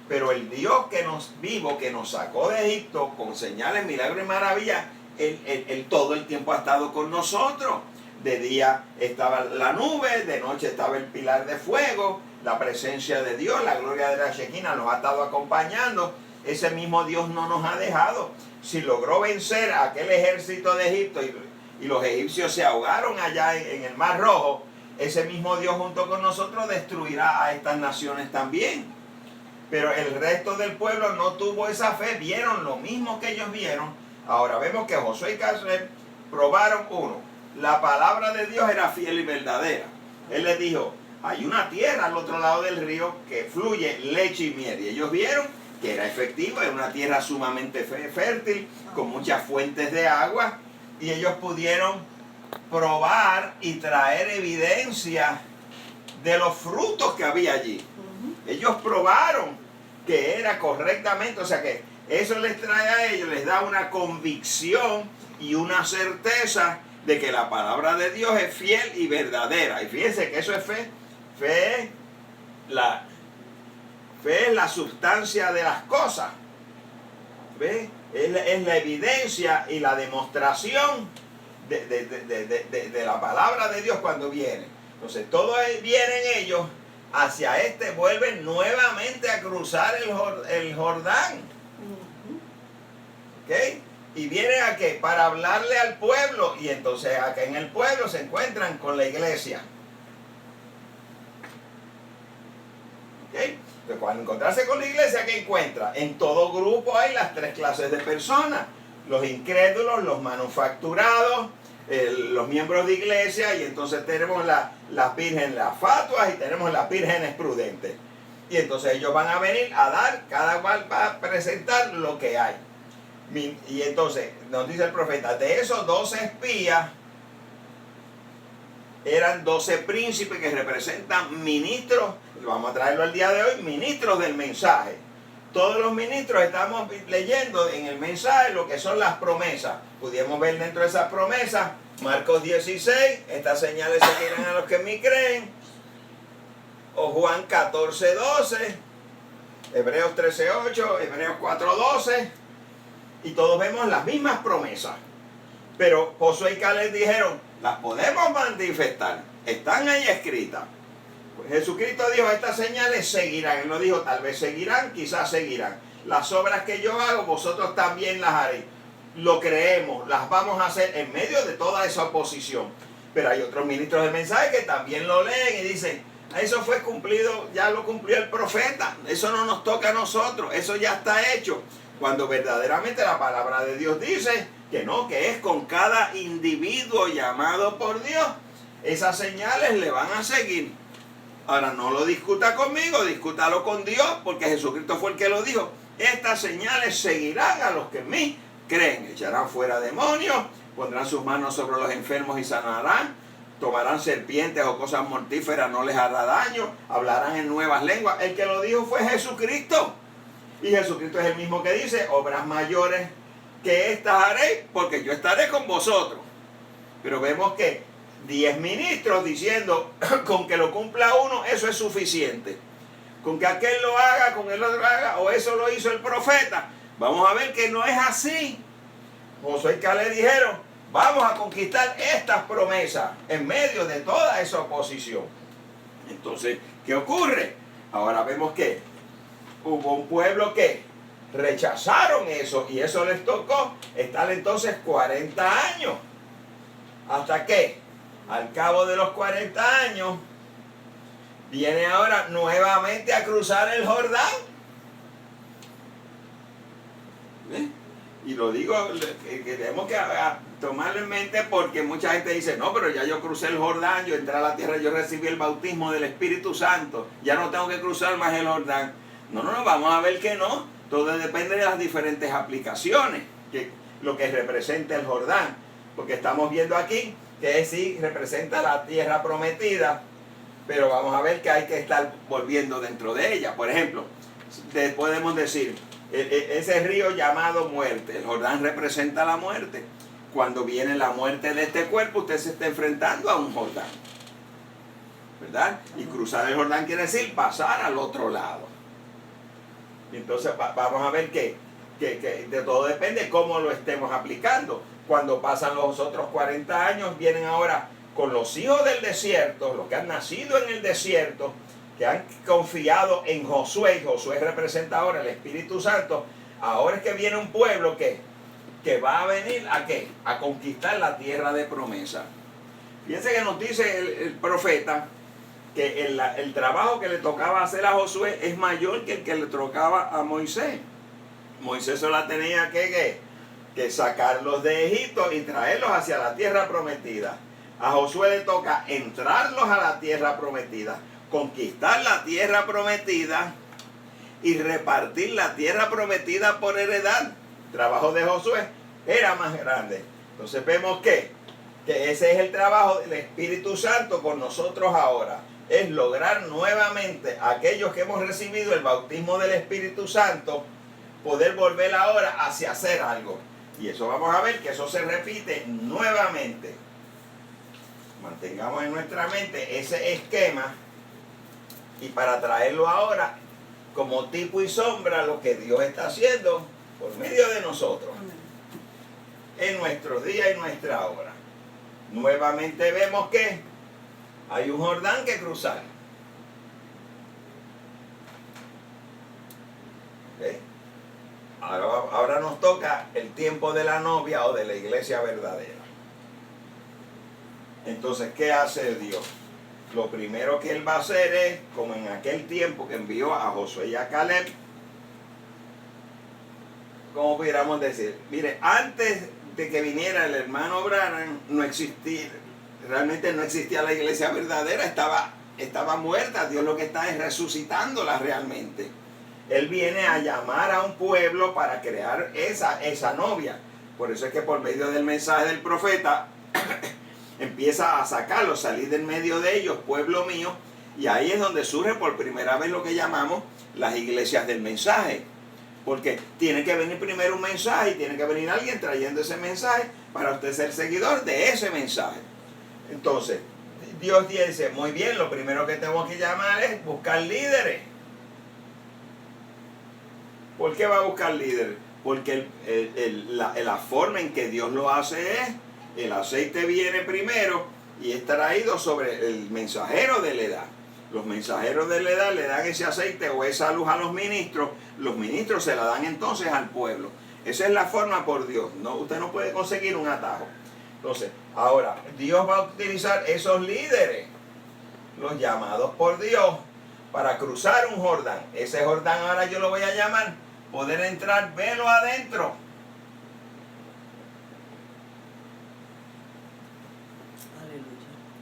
pero el Dios que nos vivo, que nos sacó de Egipto con señales, milagros y maravillas, Él todo el tiempo ha estado con nosotros. De día estaba la nube, de noche estaba el pilar de fuego, la presencia de Dios, la gloria de la Shekinah nos ha estado acompañando. Ese mismo Dios no nos ha dejado. Si logró vencer a aquel ejército de Egipto y los egipcios se ahogaron allá en el Mar Rojo, ese mismo Dios junto con nosotros destruirá a estas naciones también. Pero el resto del pueblo no tuvo esa fe, vieron lo mismo que ellos vieron. Ahora vemos que Josué y Caleb probaron uno. La palabra de Dios era fiel y verdadera. Él les dijo, hay una tierra al otro lado del río que fluye leche y miel. Y ellos vieron que era efectivo, era una tierra sumamente fértil, con muchas fuentes de agua. Y ellos pudieron probar y traer evidencia de los frutos que había allí. Ellos probaron que era correctamente, o sea que eso les trae a ellos, les da una convicción y una certeza de que la palabra de Dios es fiel y verdadera. Y fíjense que eso es fe. Fe es la sustancia de las cosas. ¿Ve? Es la evidencia y la demostración de la palabra de Dios cuando viene. Entonces todos vienen ellos hacia vuelven nuevamente a cruzar el Jordán. ¿Ok? Y vienen a qué? Para hablarle al pueblo. Y entonces acá en el pueblo se encuentran con la iglesia. ¿Ok? Entonces cuando encontrarse con la iglesia, ¿qué encuentra? En todo grupo hay las tres clases de personas. Los incrédulos, los manufacturados, los miembros de iglesia, y entonces tenemos las vírgenes, las fatuas, y tenemos las vírgenes prudentes. Y entonces ellos van a venir a dar, cada cual va a presentar lo que hay. Y entonces nos dice el profeta, de esos 12 espías, eran 12 príncipes que representan ministros, vamos a traerlo al día de hoy, ministros del mensaje. Todos los ministros estamos leyendo en el mensaje lo que son las promesas. Pudimos ver dentro de esas promesas, Marcos 16, estas señales seguirán a los que en mí creen, o Juan 14, 12, Hebreos 13, 8, Hebreos 4, 12, y todos vemos las mismas promesas. Pero Josué y Caleb dijeron, las podemos manifestar, están ahí escritas. Jesucristo dijo, estas señales seguirán. Él no dijo, tal vez seguirán, quizás seguirán. Las obras que yo hago, vosotros también las haréis. Lo creemos, las vamos a hacer en medio de toda esa oposición. Pero hay otros ministros del mensaje que también lo leen y dicen, eso fue cumplido, ya lo cumplió el profeta. Eso no nos toca a nosotros, eso ya está hecho. Cuando verdaderamente la palabra de Dios dice que no, que es con cada individuo llamado por Dios. Esas señales le van a seguir. Ahora no lo discuta conmigo, discútalo con Dios, porque Jesucristo fue el que lo dijo. Estas señales seguirán a los que en mí creen. Echarán fuera demonios, pondrán sus manos sobre los enfermos y sanarán, tomarán serpientes o cosas mortíferas, no les hará daño, hablarán en nuevas lenguas. El que lo dijo fue Jesucristo. Y Jesucristo es el mismo que dice, obras mayores que estas haréis, porque yo estaré con vosotros. Pero vemos que 10 ministros diciendo, con que lo cumpla uno, eso es suficiente. Con que aquel lo haga, con el otro lo haga, o eso lo hizo el profeta. Vamos a ver que no es así. Josué y Caleb dijeron, vamos a conquistar estas promesas en medio de toda esa oposición. Entonces, ¿qué ocurre? Ahora vemos que hubo un pueblo que rechazaron eso y eso les tocó estar entonces 40 años. ¿Hasta qué? Al cabo de los 40 años, viene ahora nuevamente a cruzar el Jordán. ¿Eh? Y lo digo, que tenemos que tomarlo en mente porque mucha gente dice, no, pero ya yo crucé el Jordán, yo entré a la tierra, yo recibí el bautismo del Espíritu Santo, ya no tengo que cruzar más el Jordán. No, vamos a ver que no. Todo depende de las diferentes aplicaciones, lo que representa el Jordán. Porque estamos viendo aquí que sí representa la tierra prometida, pero vamos a ver que hay que estar volviendo dentro de ella. Por ejemplo, podemos decir, ese río llamado muerte, el Jordán representa la muerte. Cuando viene la muerte de este cuerpo, usted se está enfrentando a un Jordán, ¿verdad? Y cruzar el Jordán quiere decir pasar al otro lado. Entonces vamos a ver que de todo depende cómo lo estemos aplicando. Cuando pasan los otros 40 años, vienen ahora con los hijos del desierto, los que han nacido en el desierto, que han confiado en Josué, y Josué representa ahora el Espíritu Santo. Ahora es que viene un pueblo que va a venir ¿a qué? A conquistar la tierra de promesa. Fíjense que nos dice el profeta que el trabajo que le tocaba hacer a Josué es mayor que el que le tocaba a Moisés. Moisés solo tenía que sacarlos de Egipto y traerlos hacia la tierra prometida. A Josué le toca entrarlos a la tierra prometida, conquistar la tierra prometida y repartir la tierra prometida por heredad. El trabajo de Josué era más grande. Entonces vemos que ese es el trabajo del Espíritu Santo con nosotros ahora. Es lograr nuevamente aquellos que hemos recibido el bautismo del Espíritu Santo, poder volver ahora hacia hacer algo. Y eso vamos a ver que eso se repite nuevamente. Mantengamos en nuestra mente ese esquema y para traerlo ahora como tipo y sombra lo que Dios está haciendo por medio de nosotros en nuestros días y nuestra hora. Nuevamente vemos que hay un Jordán que cruzar. ¿Sí? Ahora nos toca el tiempo de la novia o de la iglesia verdadera. Entonces, ¿qué hace Dios? Lo primero que Él va a hacer es, como en aquel tiempo que envió a Josué y a Caleb, como pudiéramos decir, mire, antes de que viniera el hermano Branham, realmente no existía la iglesia verdadera, estaba muerta. Dios lo que está es resucitándola realmente. Él viene a llamar a un pueblo para crear esa novia. Por eso es que por medio del mensaje del profeta empieza a sacarlos, salir del medio de ellos, pueblo mío, y ahí es donde surge por primera vez lo que llamamos las iglesias del mensaje. Porque tiene que venir primero un mensaje y tiene que venir alguien trayendo ese mensaje para usted ser seguidor de ese mensaje. Entonces, Dios dice, muy bien, lo primero que tengo que llamar es buscar líderes. ¿Por qué va a buscar líderes? Porque la forma en que Dios lo hace es, el aceite viene primero y es traído sobre el mensajero de la edad. Los mensajeros de la edad le dan ese aceite o esa luz a los ministros se la dan entonces al pueblo. Esa es la forma por Dios. No, usted no puede conseguir un atajo. Entonces, ahora, Dios va a utilizar esos líderes, los llamados por Dios, para cruzar un Jordán. Ese Jordán ahora yo lo voy a llamar poder entrar velo adentro.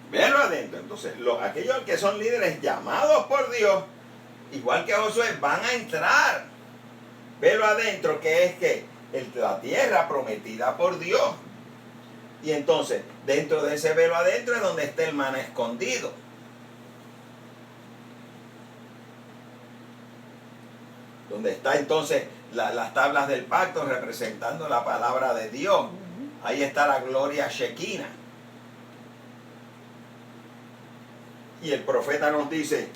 Velo adentro. Entonces, aquellos que son líderes llamados por Dios, igual que Josué, van a entrar velo adentro, que es que la tierra prometida por Dios. Y entonces, dentro de ese velo adentro es donde está el maná escondido. Donde está entonces las tablas del pacto representando la palabra de Dios. Ahí está la gloria Shekinah. Y el profeta nos dice,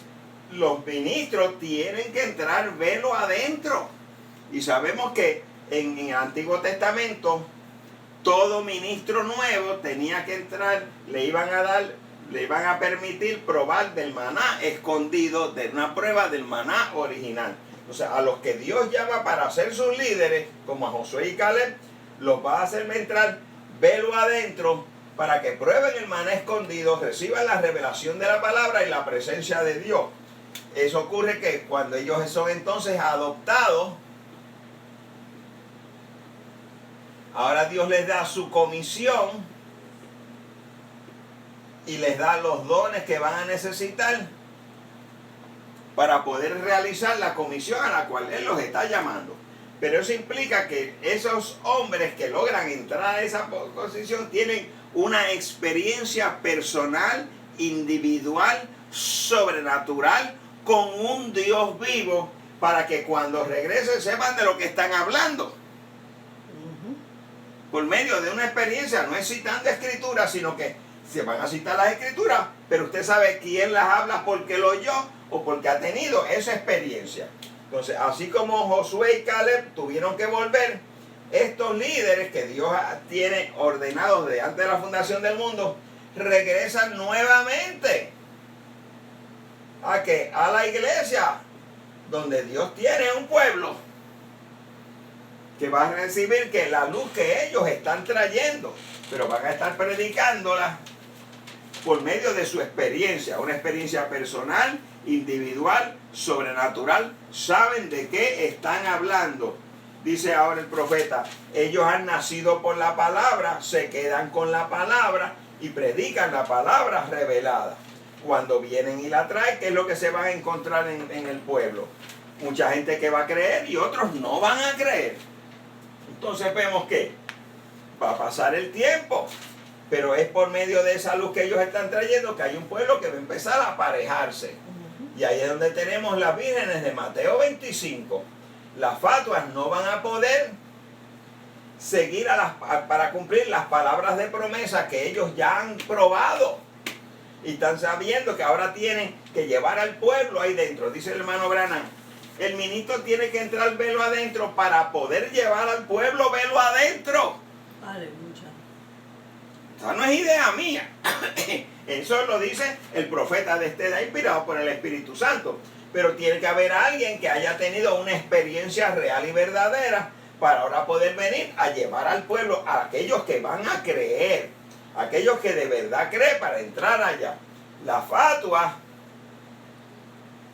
los ministros tienen que entrar velo adentro. Y sabemos que en el Antiguo Testamento, todo ministro nuevo tenía que entrar, le iban a permitir probar del maná escondido, de una prueba del maná original. O sea, a los que Dios llama para ser sus líderes, como a Josué y Caleb, los va a hacer entrar velo adentro para que prueben el maná escondido, reciban la revelación de la palabra y la presencia de Dios. Eso ocurre que cuando ellos son entonces adoptados, ahora Dios les da su comisión y les da los dones que van a necesitar para poder realizar la comisión a la cual Él los está llamando. Pero eso implica que esos hombres que logran entrar a esa posición tienen una experiencia personal, individual, sobrenatural, con un Dios vivo, para que cuando regresen sepan de lo que están hablando. Por medio de una experiencia, no es citando escrituras, sino que se van a citar las escrituras, pero usted sabe quién las habla porque lo oyó o porque ha tenido esa experiencia. Entonces, así como Josué y Caleb tuvieron que volver, estos líderes que Dios tiene ordenados desde antes de la fundación del mundo, regresan nuevamente a la iglesia, donde Dios tiene un pueblo que va a recibir que la luz que ellos están trayendo, pero van a estar predicándola por medio de su experiencia, una experiencia personal, individual, sobrenatural. Saben de qué están hablando. Dice ahora el profeta, ellos han nacido por la palabra, se quedan con la palabra y predican la palabra revelada. Cuando vienen y la traen, ¿qué es lo que se van a encontrar en el pueblo? Mucha gente que va a creer y otros no van a creer. Entonces vemos que va a pasar el tiempo, pero es por medio de esa luz que ellos están trayendo que hay un pueblo que va a empezar a aparejarse. Y ahí es donde tenemos las vírgenes de Mateo 25. Las fatuas no van a poder seguir para cumplir las palabras de promesa que ellos ya han probado. Y están sabiendo que ahora tienen que llevar al pueblo ahí dentro. Dice el hermano Branham, el ministro tiene que entrar velo adentro para poder llevar al pueblo velo adentro. Aleluya. Esa no es idea mía. Eso lo dice el profeta de esta edad, inspirado por el Espíritu Santo. Pero tiene que haber alguien que haya tenido una experiencia real y verdadera para ahora poder venir a llevar al pueblo, a aquellos que van a creer, aquellos que de verdad creen, para entrar allá. Las fatuas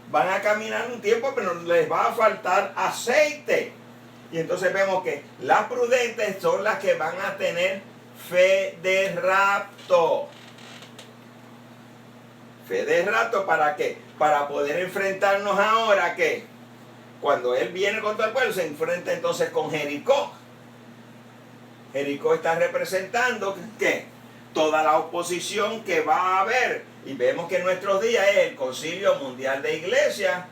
van a caminar un tiempo, pero les va a faltar aceite. Y entonces vemos que las prudentes son las que van a tener fe de rapto. Fe de rapto, ¿para qué? Para poder enfrentarnos ahora, que cuando Él viene contra el pueblo, se enfrenta entonces con Jericó. Jericó está representando, ¿qué? Toda la oposición que va a haber. Y vemos que en nuestros días es el Concilio Mundial de Iglesias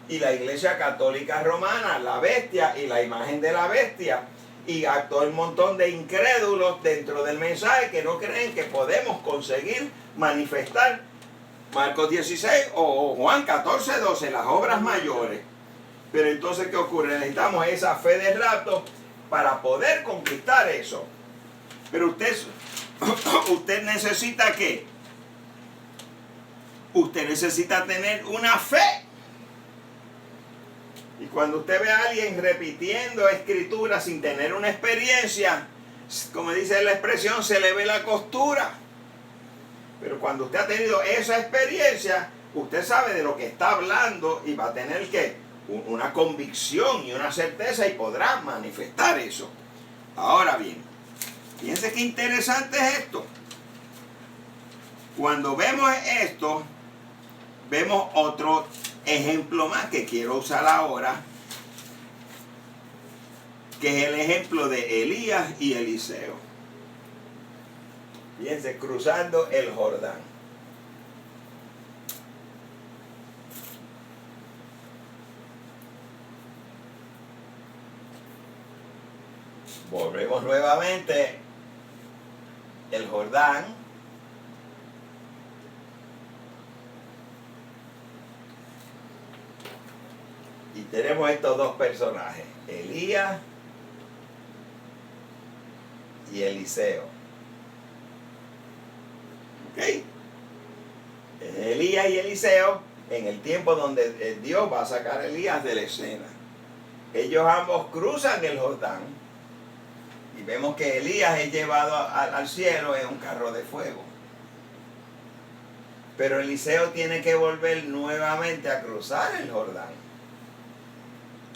y la Iglesia Católica Romana, la bestia y la imagen de la bestia. Y a todo el montón de incrédulos dentro del mensaje que no creen que podemos conseguir manifestar Marcos 16 o Juan 14, 12, las obras mayores. Pero entonces, ¿qué ocurre? Necesitamos esa fe de rapto para poder conquistar eso. Pero usted necesita ¿qué? usted necesita tener una fe. Y cuando usted ve a alguien repitiendo escritura sin tener una experiencia, como dice la expresión, se le ve la costura. Pero cuando usted ha tenido esa experiencia, usted sabe de lo que está hablando y va a tener una convicción y una certeza y podrá manifestar eso. Ahora bien, fíjense qué interesante es esto. Cuando vemos esto, vemos otro ejemplo más que quiero usar ahora, que es el ejemplo de Elías y Eliseo. Fíjense, cruzando el Jordán. Volvemos nuevamente el Jordán. Y tenemos estos dos personajes, Elías y Eliseo. ¿Ok? Elías y Eliseo en el tiempo donde Dios va a sacar a Elías de la escena. Ellos ambos cruzan el Jordán y vemos que Elías es llevado al cielo en un carro de fuego. Pero Eliseo tiene que volver nuevamente a cruzar el Jordán.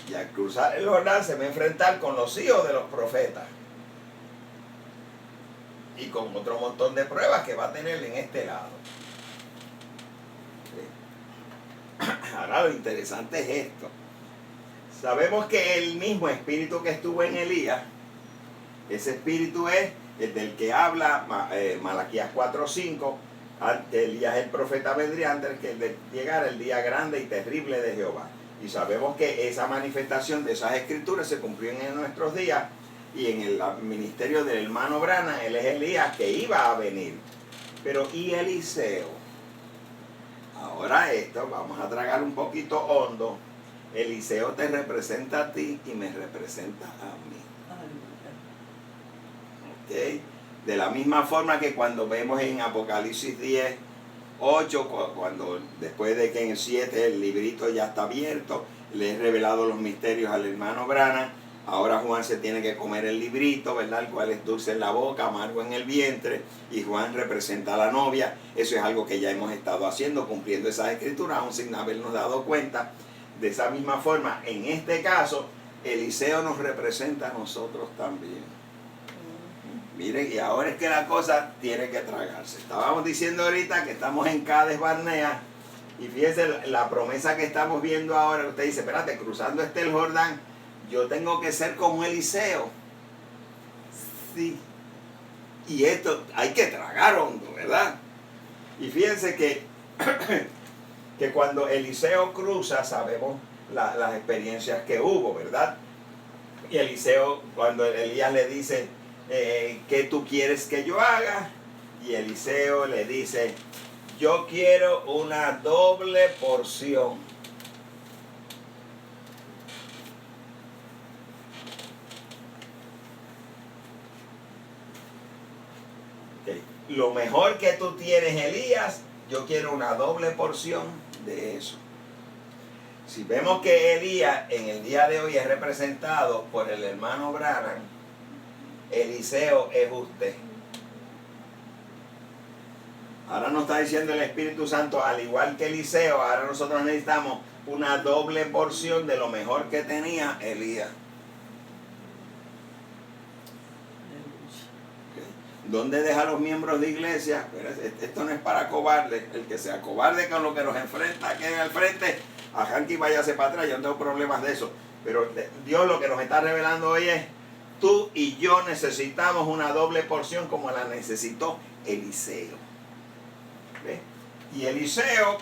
Y al cruzar el Jordán se va a enfrentar con los hijos de los profetas. Y con otro montón de pruebas que va a tener en este lado. ¿Sí? Ahora lo interesante es esto. Sabemos que el mismo espíritu que estuvo en Elías, ese espíritu es el del que habla Malaquías 4:5, ante Elías el profeta vendría antes que llegara el día grande y terrible de Jehová. Y sabemos que esa manifestación de esas escrituras se cumplió en nuestros días y en el ministerio del hermano Branham, él es Elías que iba a venir. Pero ¿y Eliseo? Ahora esto, vamos a tragar un poquito hondo. Eliseo te representa a ti y me representa a mí. ¿Okay? De la misma forma que cuando vemos en Apocalipsis 10:8, cuando después de que en el 7 el librito ya está abierto, le he revelado los misterios al hermano Branham. Ahora Juan se tiene que comer el librito, ¿verdad? El cual es dulce en la boca, amargo en el vientre, y Juan representa a la novia. Eso es algo que ya hemos estado haciendo, cumpliendo esas escrituras, aún sin habernos dado cuenta. De esa misma forma, en este caso, Eliseo nos representa a nosotros también. Miren, y ahora es que la cosa tiene que tragarse. Estábamos diciendo ahorita que estamos en Cades Barnea, y fíjense la promesa que estamos viendo ahora. Usted dice, espérate, cruzando el Jordán, yo tengo que ser como Eliseo. Sí. Y esto hay que tragar hondo, ¿verdad? Y fíjense que cuando Eliseo cruza, sabemos las experiencias que hubo, ¿verdad? Y Eliseo, cuando Elías le dice, ¿qué tú quieres que yo haga? Y Eliseo le dice, yo quiero una doble porción. Okay. Lo mejor que tú tienes, Elías, yo quiero una doble porción de eso. Si vemos que Elías en el día de hoy es representado por el hermano Branham, Eliseo es usted. Ahora nos está diciendo el Espíritu Santo, al igual que Eliseo, ahora nosotros necesitamos una doble porción de lo mejor que tenía Elías. ¿Dónde deja a los miembros de iglesia? Esto no es para cobardes. El que sea cobarde con lo que nos enfrenta, quede al frente, a Hanky váyase para atrás. Yo no tengo problemas de eso. Pero Dios lo que nos está revelando hoy es, tú y yo necesitamos una doble porción como la necesitó Eliseo. ¿Ves? Y Eliseo,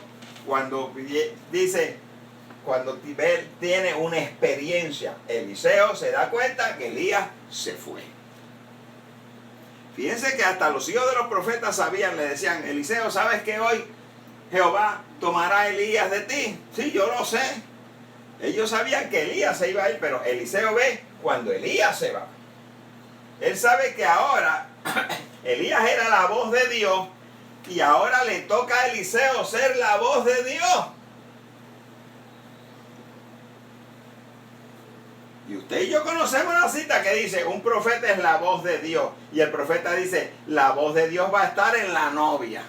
cuando dice, cuando tiene una experiencia, Eliseo se da cuenta que Elías se fue. Fíjense que hasta los hijos de los profetas sabían, le decían, Eliseo, ¿sabes que hoy Jehová tomará a Elías de ti? Sí, yo lo sé. Ellos sabían que Elías se iba a ir, pero Eliseo ve cuando Elías se va. Él sabe que ahora Elías era la voz de Dios y ahora le toca a Eliseo ser la voz de Dios. Y usted y yo conocemos una cita que dice, un profeta es la voz de Dios. Y el profeta dice, la voz de Dios va a estar en la novia.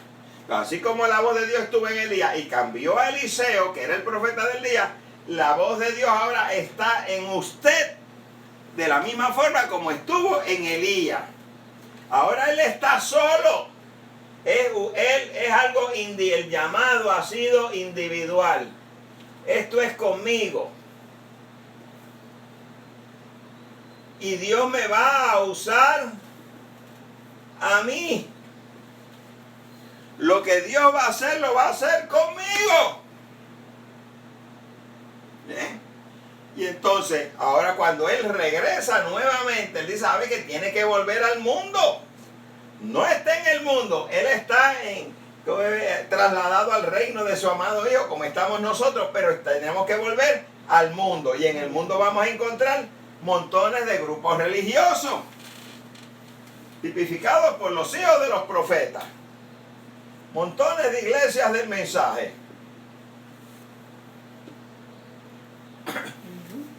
Así como la voz de Dios estuvo en Elías y cambió a Eliseo, que era el profeta del día, la voz de Dios ahora está en usted de la misma forma como estuvo en Elías. Ahora él está solo. Él es algo, el llamado ha sido individual. Esto es conmigo. Y Dios me va a usar a mí. Lo que Dios va a hacer, lo va a hacer conmigo. ¿Bien? Y entonces, ahora cuando Él regresa nuevamente, Él dice, sabe que tiene que volver al mundo. No está en el mundo, Él está trasladado al reino de su amado Hijo, como estamos nosotros, pero tenemos que volver al mundo. Y en el mundo vamos a encontrar montones de grupos religiosos, tipificados por los hijos de los profetas. Montones de iglesias del mensaje.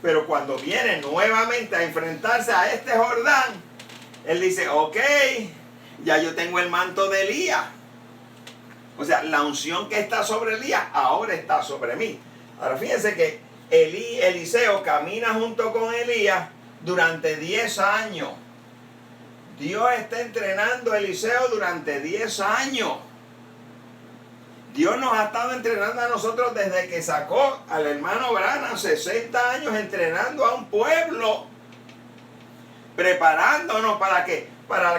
Pero cuando viene nuevamente a enfrentarse a este Jordán, él dice, ok, ya yo tengo el manto de Elías. O sea, la unción que está sobre Elías ahora está sobre mí. Ahora fíjense que Eliseo camina junto con Elías durante 10 años. Dios está entrenando a Eliseo durante 10 años. Dios nos ha estado entrenando a nosotros desde que sacó al hermano Branham, 60 años entrenando a un pueblo, preparándonos para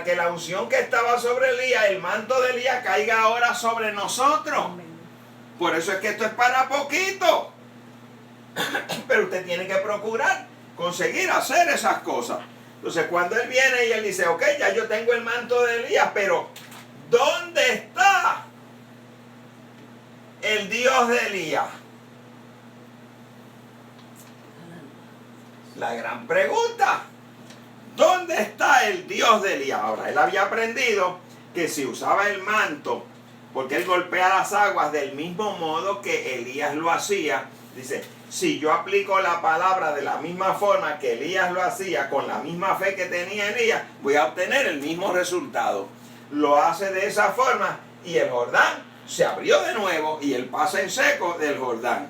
que la unción que estaba sobre Elías, el manto de Elías, caiga ahora sobre nosotros. Por eso es que esto es para poquito. Pero usted tiene que procurar conseguir hacer esas cosas. Entonces cuando él viene y él dice, ok, ya yo tengo el manto de Elías, pero ¿dónde está el Dios de Elías? La gran pregunta. ¿Dónde está el Dios de Elías? Ahora, él había aprendido que si usaba el manto, porque él golpea las aguas del mismo modo que Elías lo hacía, dice, si yo aplico la palabra de la misma forma que Elías lo hacía, con la misma fe que tenía Elías, voy a obtener el mismo resultado. Lo hace de esa forma y el Jordán se abrió de nuevo y él pasa en seco del Jordán.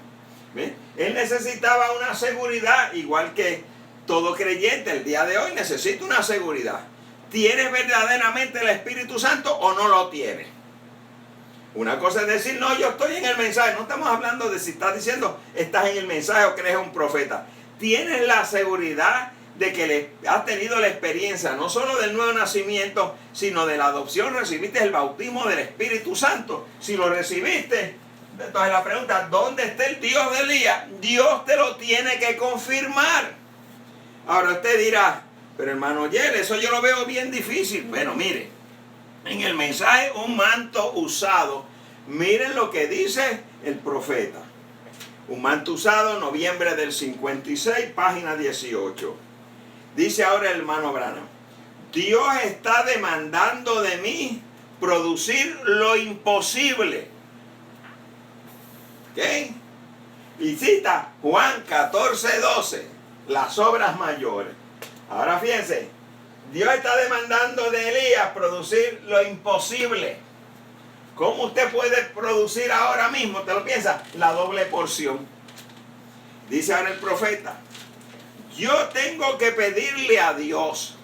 ¿Ven? Él necesitaba una seguridad, igual que todo creyente el día de hoy necesita una seguridad. ¿Tienes verdaderamente el Espíritu Santo o no lo tienes? Una cosa es decir, no, yo estoy en el mensaje. No estamos hablando de si estás diciendo estás en el mensaje o que eres un profeta. Tienes la seguridad de que has tenido la experiencia no solo del nuevo nacimiento, sino de la adopción. Recibiste el bautismo del Espíritu Santo. Si lo recibiste, entonces la pregunta, ¿dónde está el Dios de Elías? Dios te lo tiene que confirmar. Ahora usted dirá, pero hermano Yel, eso yo lo veo bien difícil. Bueno, mire, en el mensaje un manto usado, miren lo que dice el profeta. Un manto usado, noviembre del 56, página 18. Dice ahora el hermano Branham, Dios está demandando de mí producir lo imposible. ¿Ok? Y cita Juan 14:12, las obras mayores. Ahora fíjense, Dios está demandando de Elías producir lo imposible. ¿Cómo usted puede producir ahora mismo? ¿Te lo piensa? La doble porción. Dice ahora el profeta, yo tengo que pedirle a Dios,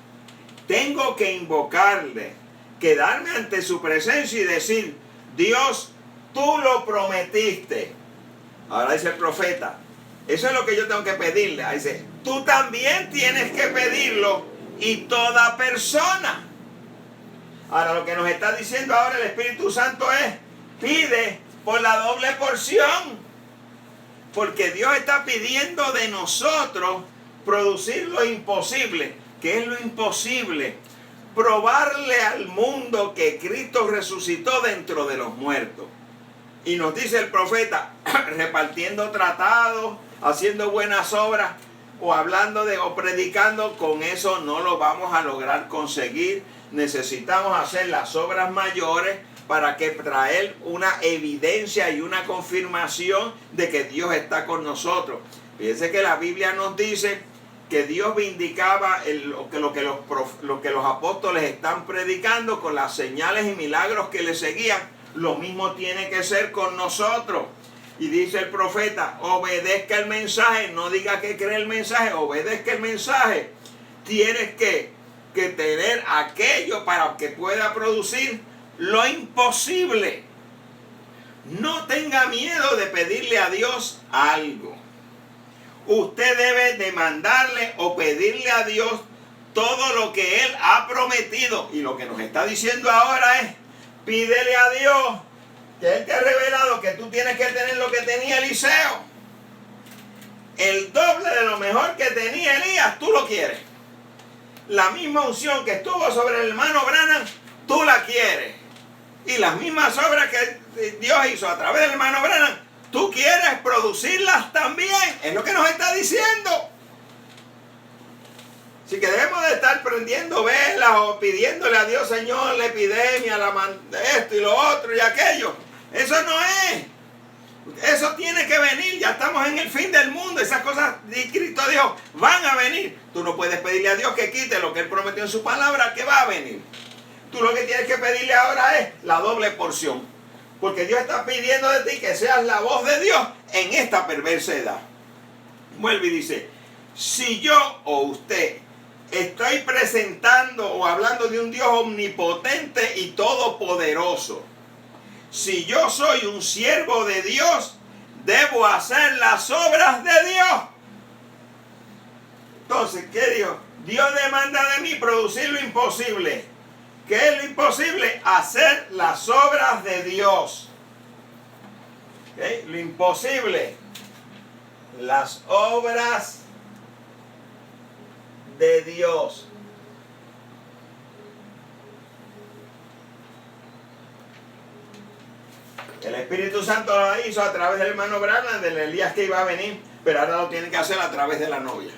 tengo que invocarle, quedarme ante su presencia y decir, Dios, tú lo prometiste. Ahora dice el profeta, eso es lo que yo tengo que pedirle. Ahí dice, tú también tienes que pedirlo y toda persona. Ahora lo que nos está diciendo ahora el Espíritu Santo es, pide por la doble porción. Porque Dios está pidiendo de nosotros producir lo imposible. ¿Qué es lo imposible? Probarle al mundo que Cristo resucitó dentro de los muertos. Y nos dice el profeta, repartiendo tratados, haciendo buenas obras, o hablando o predicando, con eso no lo vamos a lograr conseguir. Necesitamos hacer las obras mayores para que traer una evidencia y una confirmación de que Dios está con nosotros. Fíjense que la Biblia nos dice que Dios vindicaba lo que los apóstoles están predicando con las señales y milagros que le seguían. Lo mismo tiene que ser con nosotros. Y dice el profeta, obedezca el mensaje, no diga que cree el mensaje, obedezca el mensaje. Tienes que tener aquello para que pueda producir lo imposible. No tenga miedo de pedirle a Dios algo. Usted debe demandarle o pedirle a Dios todo lo que Él ha prometido. Y lo que nos está diciendo ahora es, pídele a Dios que Él te ha revelado que tú tienes que tener lo que tenía Eliseo. El doble de lo mejor que tenía Elías, tú lo quieres. La misma unción que estuvo sobre el hermano Branham, tú la quieres. Y las mismas obras que Dios hizo a través del hermano Branham, tú quieres producirlas también. Es lo que nos está diciendo. Así que debemos de estar prendiendo velas o pidiéndole a Dios, Señor, la epidemia, esto y lo otro y aquello. Eso no es. Eso tiene que venir. Ya estamos en el fin del mundo. Esas cosas de Cristo Dios van a venir. Tú no puedes pedirle a Dios que quite lo que Él prometió en su palabra, que va a venir. Tú lo que tienes que pedirle ahora es la doble porción. Porque Dios está pidiendo de ti que seas la voz de Dios en esta perversa edad. Vuelve y dice, si yo o usted estoy presentando o hablando de un Dios omnipotente y todopoderoso, si yo soy un siervo de Dios, debo hacer las obras de Dios. Entonces, ¿qué Dios? Dios demanda de mí producir lo imposible. ¿Qué es lo imposible? Hacer las obras de Dios. ¿Okay? Lo imposible. Las obras de Dios. El Espíritu Santo lo hizo a través del hermano Branham, del Elías que iba a venir, pero ahora lo tiene que hacer a través de la novia.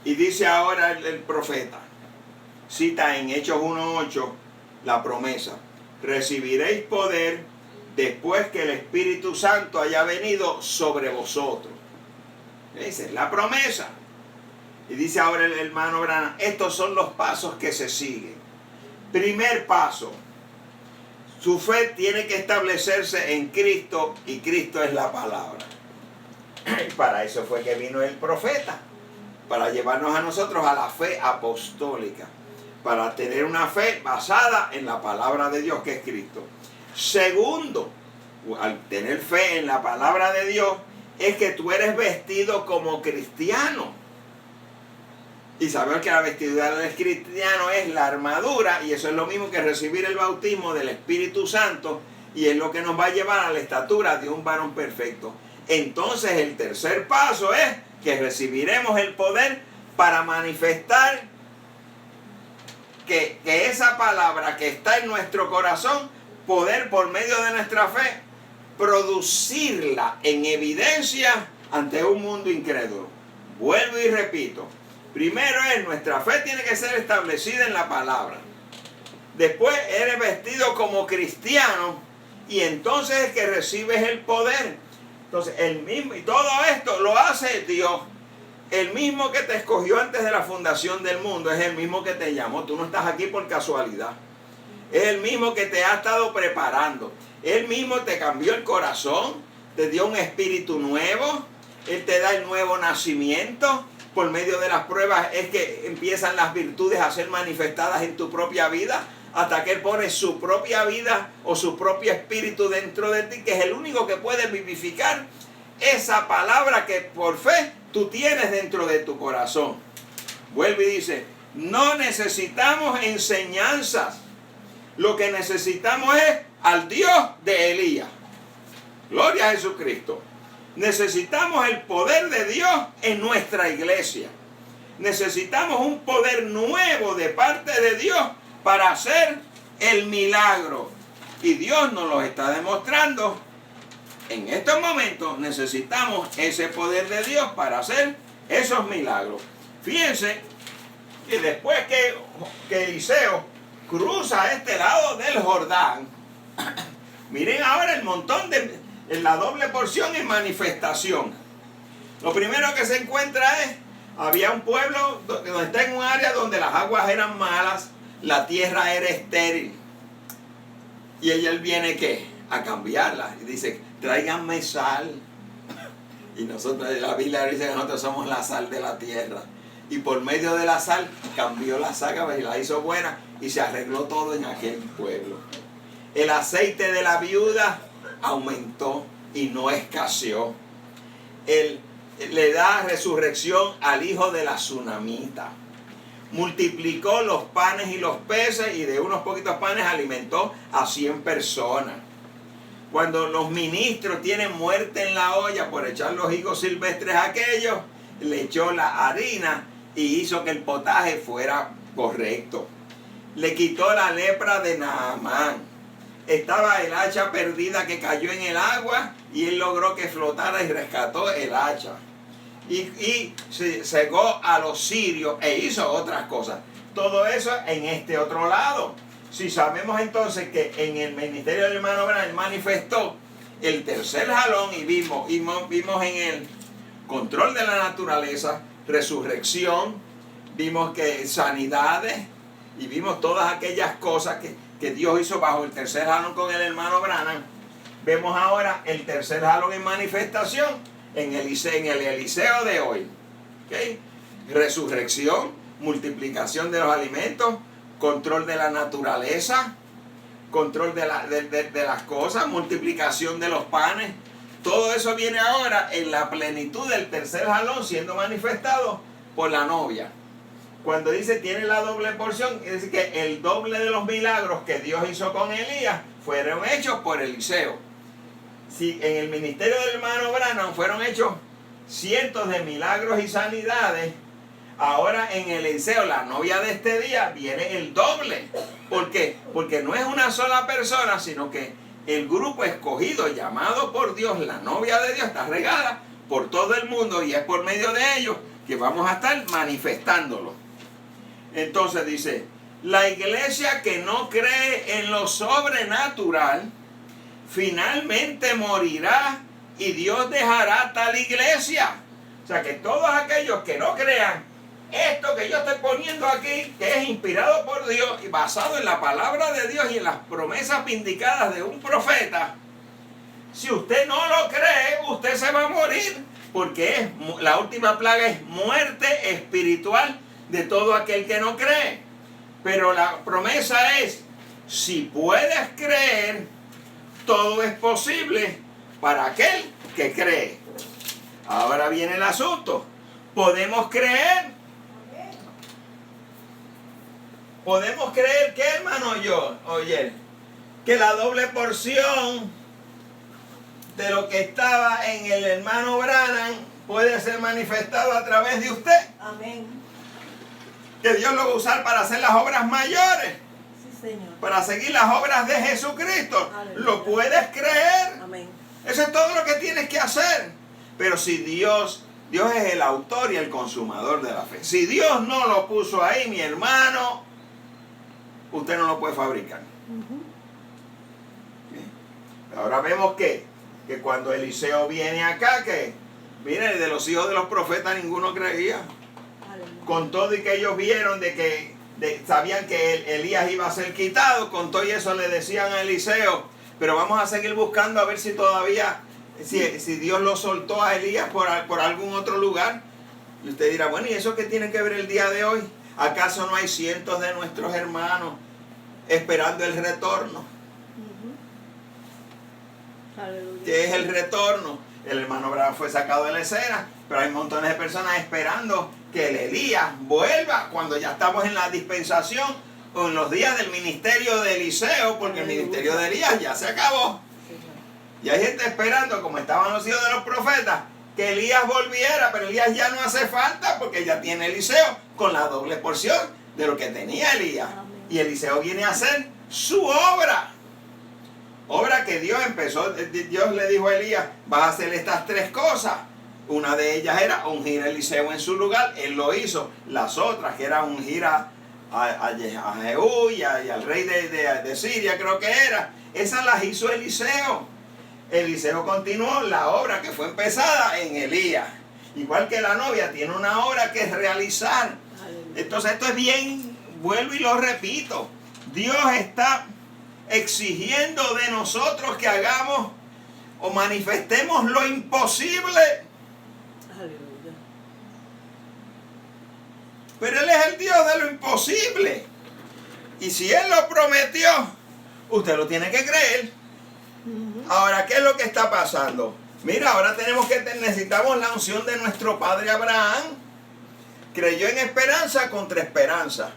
Y dice ahora el profeta, cita en Hechos 1:8 la promesa, recibiréis poder después que el Espíritu Santo haya venido sobre vosotros. Esa es la promesa. Y dice ahora el hermano Branham, estos son los pasos que se siguen. Primer paso, su fe tiene que establecerse en Cristo y Cristo es la palabra. Y para eso fue que vino el profeta, para llevarnos a nosotros a la fe apostólica, para tener una fe basada en la palabra de Dios que es Cristo. Segundo, al tener fe en la palabra de Dios, es que tú eres vestido como cristiano. Y saber que la vestidura del cristiano es la armadura, y eso es lo mismo que recibir el bautismo del Espíritu Santo, y es lo que nos va a llevar a la estatura de un varón perfecto. Entonces el tercer paso es que recibiremos el poder para manifestar que esa palabra que está en nuestro corazón, poder por medio de nuestra fe, producirla en evidencia ante un mundo incrédulo. Vuelvo y repito. Primero nuestra fe tiene que ser establecida en la palabra. Después eres vestido como cristiano y entonces es que recibes el poder. Entonces el mismo, y todo esto lo hace Dios. El mismo que te escogió antes de la fundación del mundo es el mismo que te llamó. Tú no estás aquí por casualidad. Es el mismo que te ha estado preparando. Él mismo te cambió el corazón, te dio un espíritu nuevo. Él te da el nuevo nacimiento. Por medio de las pruebas es que empiezan las virtudes a ser manifestadas en tu propia vida, hasta que Él pone su propia vida o su propio espíritu dentro de ti, que es el único que puede vivificar esa palabra que por fe tú tienes dentro de tu corazón. Vuelve y dice, no necesitamos enseñanzas, lo que necesitamos es al Dios de Elías. Gloria a Jesucristo. Necesitamos el poder de Dios en nuestra iglesia. Necesitamos un poder nuevo de parte de Dios para hacer el milagro. Y Dios nos lo está demostrando. En estos momentos necesitamos ese poder de Dios para hacer esos milagros. Fíjense que después que Eliseo cruza a este lado del Jordán. Miren ahora el montón de, la doble porción en manifestación. Lo primero que se encuentra es, había un pueblo donde está en un área donde las aguas eran malas, la tierra era estéril. Y él viene, ¿qué? A cambiarla. Y dice, tráiganme sal. Y nosotros, la Biblia dice que nosotros somos la sal de la tierra. Y por medio de la sal cambió las aguas y la hizo buena y se arregló todo en aquel pueblo. El aceite de la viuda aumentó y no escaseó. Él le da resurrección al hijo de la tsunamita. Multiplicó los panes y los peces y de unos poquitos panes alimentó a 100 personas. Cuando los ministros tienen muerte en la olla por echar los higos silvestres a aquellos, le echó la harina y hizo que el potaje fuera correcto. Le quitó la lepra de Naamán. Estaba el hacha perdida que cayó en el agua y él logró que flotara y rescató el hacha. Y se cegó a los sirios e hizo otras cosas. Todo eso en este otro lado. Si sabemos entonces que en el ministerio del hermano Branham manifestó el tercer jalón y vimos en el control de la naturaleza, resurrección, vimos que sanidades y vimos todas aquellas cosas que Dios hizo bajo el tercer jalón con el hermano Branham. Vemos ahora el tercer jalón en manifestación en el Eliseo de hoy. ¿Okay? Resurrección, multiplicación de los alimentos, control de la naturaleza, control de las cosas, multiplicación de los panes. Todo eso viene ahora en la plenitud del tercer jalón siendo manifestado por la novia. Cuando dice tiene la doble porción, es decir que el doble de los milagros que Dios hizo con Elías fueron hechos por Eliseo. Si en el ministerio del hermano Branham fueron hechos cientos de milagros y sanidades, ahora en el Eliseo, la novia de este día, viene el doble. ¿Por qué? Porque no es una sola persona, sino que el grupo escogido, llamado por Dios, la novia de Dios, está regada por todo el mundo y es por medio de ellos que vamos a estar manifestándolo. Entonces dice, la iglesia que no cree en lo sobrenatural, finalmente morirá y Dios dejará tal iglesia. O sea que todos aquellos que no crean esto que yo estoy poniendo aquí, que es inspirado por Dios y basado en la palabra de Dios y en las promesas vindicadas de un profeta, si usted no lo cree, usted se va a morir, porque la última plaga es muerte espiritual de todo aquel que no cree. Pero la promesa es, si puedes creer, todo es posible para aquel que cree. Ahora viene el asunto. ¿Podemos creer? ¿Podemos creer qué, hermano? Oye, que la doble porción de lo que estaba en el hermano Branham puede ser manifestado a través de usted. Amén. Que Dios lo va a usar para hacer las obras mayores. Sí, Señor. Para seguir las obras de Jesucristo. Aleluya. ¿Lo puedes creer? Amén. Eso es todo lo que tienes que hacer. Pero si Dios es el autor y el consumador de la fe. Si Dios no lo puso ahí, mi hermano, usted no lo puede fabricar. Ahora vemos que cuando Eliseo viene acá, que miren, de los hijos de los profetas ninguno creía. Aleluya. Con todo y que ellos vieron sabían que Elías iba a ser quitado, con todo y eso le decían a Eliseo, pero vamos a seguir buscando a ver si todavía, si Dios lo soltó a Elías por algún otro lugar. Y usted dirá, bueno, ¿y eso qué tiene que ver el día de hoy? ¿Acaso no hay cientos de nuestros hermanos esperando el retorno? Aleluya. ¿Qué es el retorno? El hermano Branham fue sacado de la escena, pero hay montones de personas esperando que el Elías vuelva cuando ya estamos en la dispensación o en los días del ministerio de Eliseo, porque el ministerio de Elías ya se acabó. Y hay gente esperando, como estaban los hijos de los profetas, que Elías volviera, pero Elías ya no hace falta porque ya tiene Eliseo con la doble porción de lo que tenía Elías. Y Eliseo viene a hacer su obra. Obra que Dios empezó. Dios le dijo a Elías, vas a hacer estas tres cosas. Una de ellas era ungir a Eliseo en su lugar. Él lo hizo. Las otras, que era ungir a a Jehú y al rey de Siria, creo que era. Esas las hizo Eliseo. Eliseo continuó la obra que fue empezada en Elías. Igual que la novia tiene una obra que realizar. Entonces esto es bien, vuelvo y lo repito. Dios está exigiendo de nosotros que hagamos o manifestemos lo imposible. Aleluya. Pero Él es el Dios de lo imposible. Y si Él lo prometió, usted lo tiene que creer. Ahora, ¿qué es lo que está pasando? Mira, ahora necesitamos la unción de nuestro padre Abraham. Creyó en esperanza contra esperanza.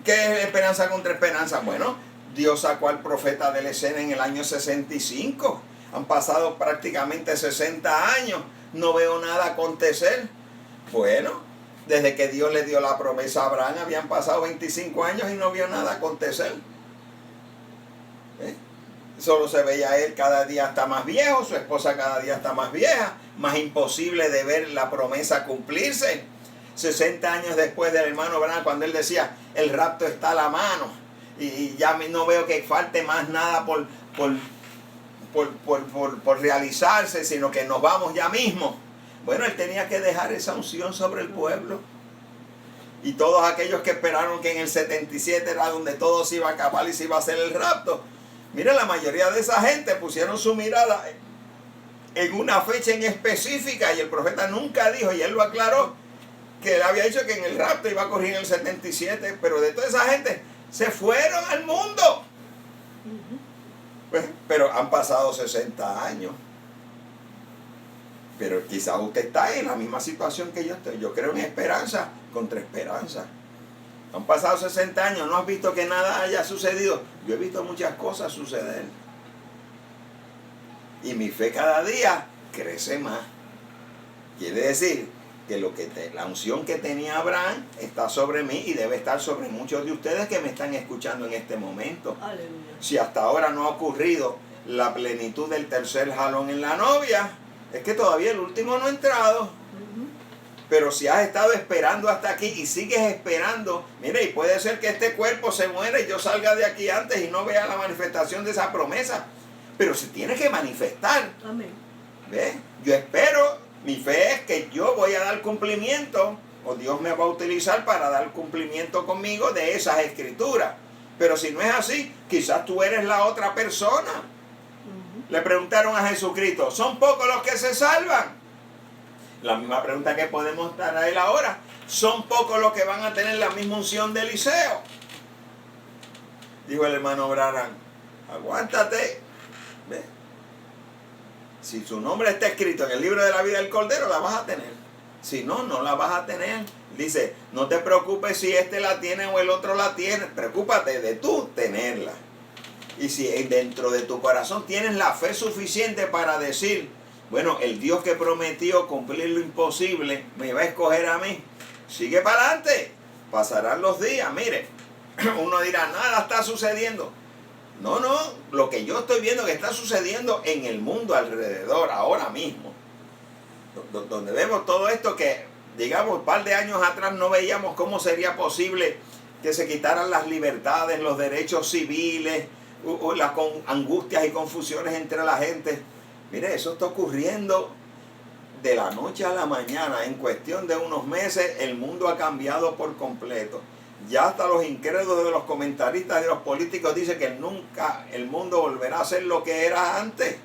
¿Qué es esperanza contra esperanza? Bueno, Dios sacó al profeta de la escena en el año 65. Han pasado prácticamente 60 años. No veo nada acontecer. Bueno, desde que Dios le dio la promesa a Abraham, habían pasado 25 años y no vio nada acontecer. Solo se veía él cada día está más viejo, su esposa cada día está más vieja, más imposible de ver la promesa cumplirse. 60 años después del hermano Abraham, cuando él decía, el rapto está a la mano, y ya no veo que falte más nada por realizarse, sino que nos vamos ya mismo. Bueno, él tenía que dejar esa unción sobre el pueblo. Y todos aquellos que esperaron que en el 77 era donde todo se iba a acabar y se iba a hacer el rapto. Mira, la mayoría de esa gente pusieron su mirada en una fecha en específica y el profeta nunca dijo, y él lo aclaró, que él había dicho que en el rapto iba a ocurrir en el 77, pero de toda esa gente se fueron al mundo. Pues, pero han pasado 60 años. Pero quizás usted está en la misma situación que yo estoy. Yo creo en esperanza contra esperanza. Han pasado 60 años, no has visto que nada haya sucedido. Yo he visto muchas cosas suceder. Y mi fe cada día crece más. Quiere decir que la unción que tenía Abraham está sobre mí y debe estar sobre muchos de ustedes que me están escuchando en este momento. Aleluya. Si hasta ahora no ha ocurrido la plenitud del tercer jalón en la novia, es que todavía el último no ha entrado. Pero si has estado esperando hasta aquí y sigues esperando, mire, y puede ser que este cuerpo se muera y yo salga de aquí antes y no vea la manifestación de esa promesa. Pero se tiene que manifestar. Amén. ¿Ve? Yo espero, mi fe es que yo voy a dar cumplimiento, o Dios me va a utilizar para dar cumplimiento conmigo de esas escrituras. Pero si no es así, quizás tú eres la otra persona. Le preguntaron a Jesucristo, ¿son pocos los que se salvan? La misma pregunta que podemos dar a él ahora. ¿Son pocos los que van a tener la misma unción de Eliseo? Dijo el hermano Branham, aguántate. ¿Ve? Si su nombre está escrito en el libro de la vida del Cordero, la vas a tener. Si no, no la vas a tener. Dice, no te preocupes si este la tiene o el otro la tiene. Preocúpate de tú tenerla. Y si dentro de tu corazón tienes la fe suficiente para decir, bueno, el Dios que prometió cumplir lo imposible me va a escoger a mí. Sigue para adelante. Pasarán los días. Mire, uno dirá, nada está sucediendo. No, lo que yo estoy viendo que está sucediendo en el mundo alrededor, ahora mismo. Donde vemos todo esto que, digamos, un par de años atrás no veíamos cómo sería posible que se quitaran las libertades, los derechos civiles, las angustias y confusiones entre la gente. Mire, eso está ocurriendo de la noche a la mañana. En cuestión de unos meses, el mundo ha cambiado por completo. Ya hasta los incrédulos de los comentaristas y de los políticos dicen que nunca el mundo volverá a ser lo que era antes.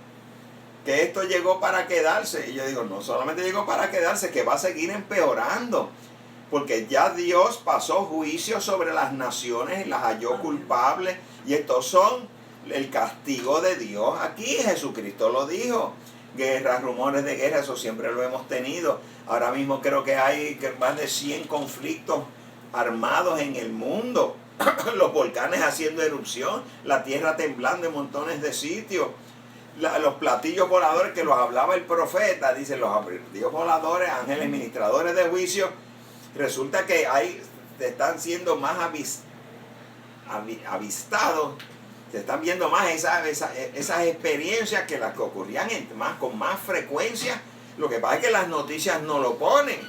Que esto llegó para quedarse. Y yo digo, no solamente llegó para quedarse, que va a seguir empeorando. Porque ya Dios pasó juicio sobre las naciones y las halló culpables. Y estos son el castigo de Dios. Aquí Jesucristo lo dijo. Guerras, rumores de guerra, eso siempre lo hemos tenido. Ahora mismo creo que hay más de 100 conflictos armados en el mundo. Los volcanes haciendo erupción, la tierra temblando en montones de sitios. Los platillos voladores que los hablaba el profeta, dice, los platillos voladores, ángeles ministradores de juicio. Resulta que están siendo más avistados. Se están viendo más esas experiencias que las que ocurrían con más frecuencia. Lo que pasa es que las noticias no lo ponen.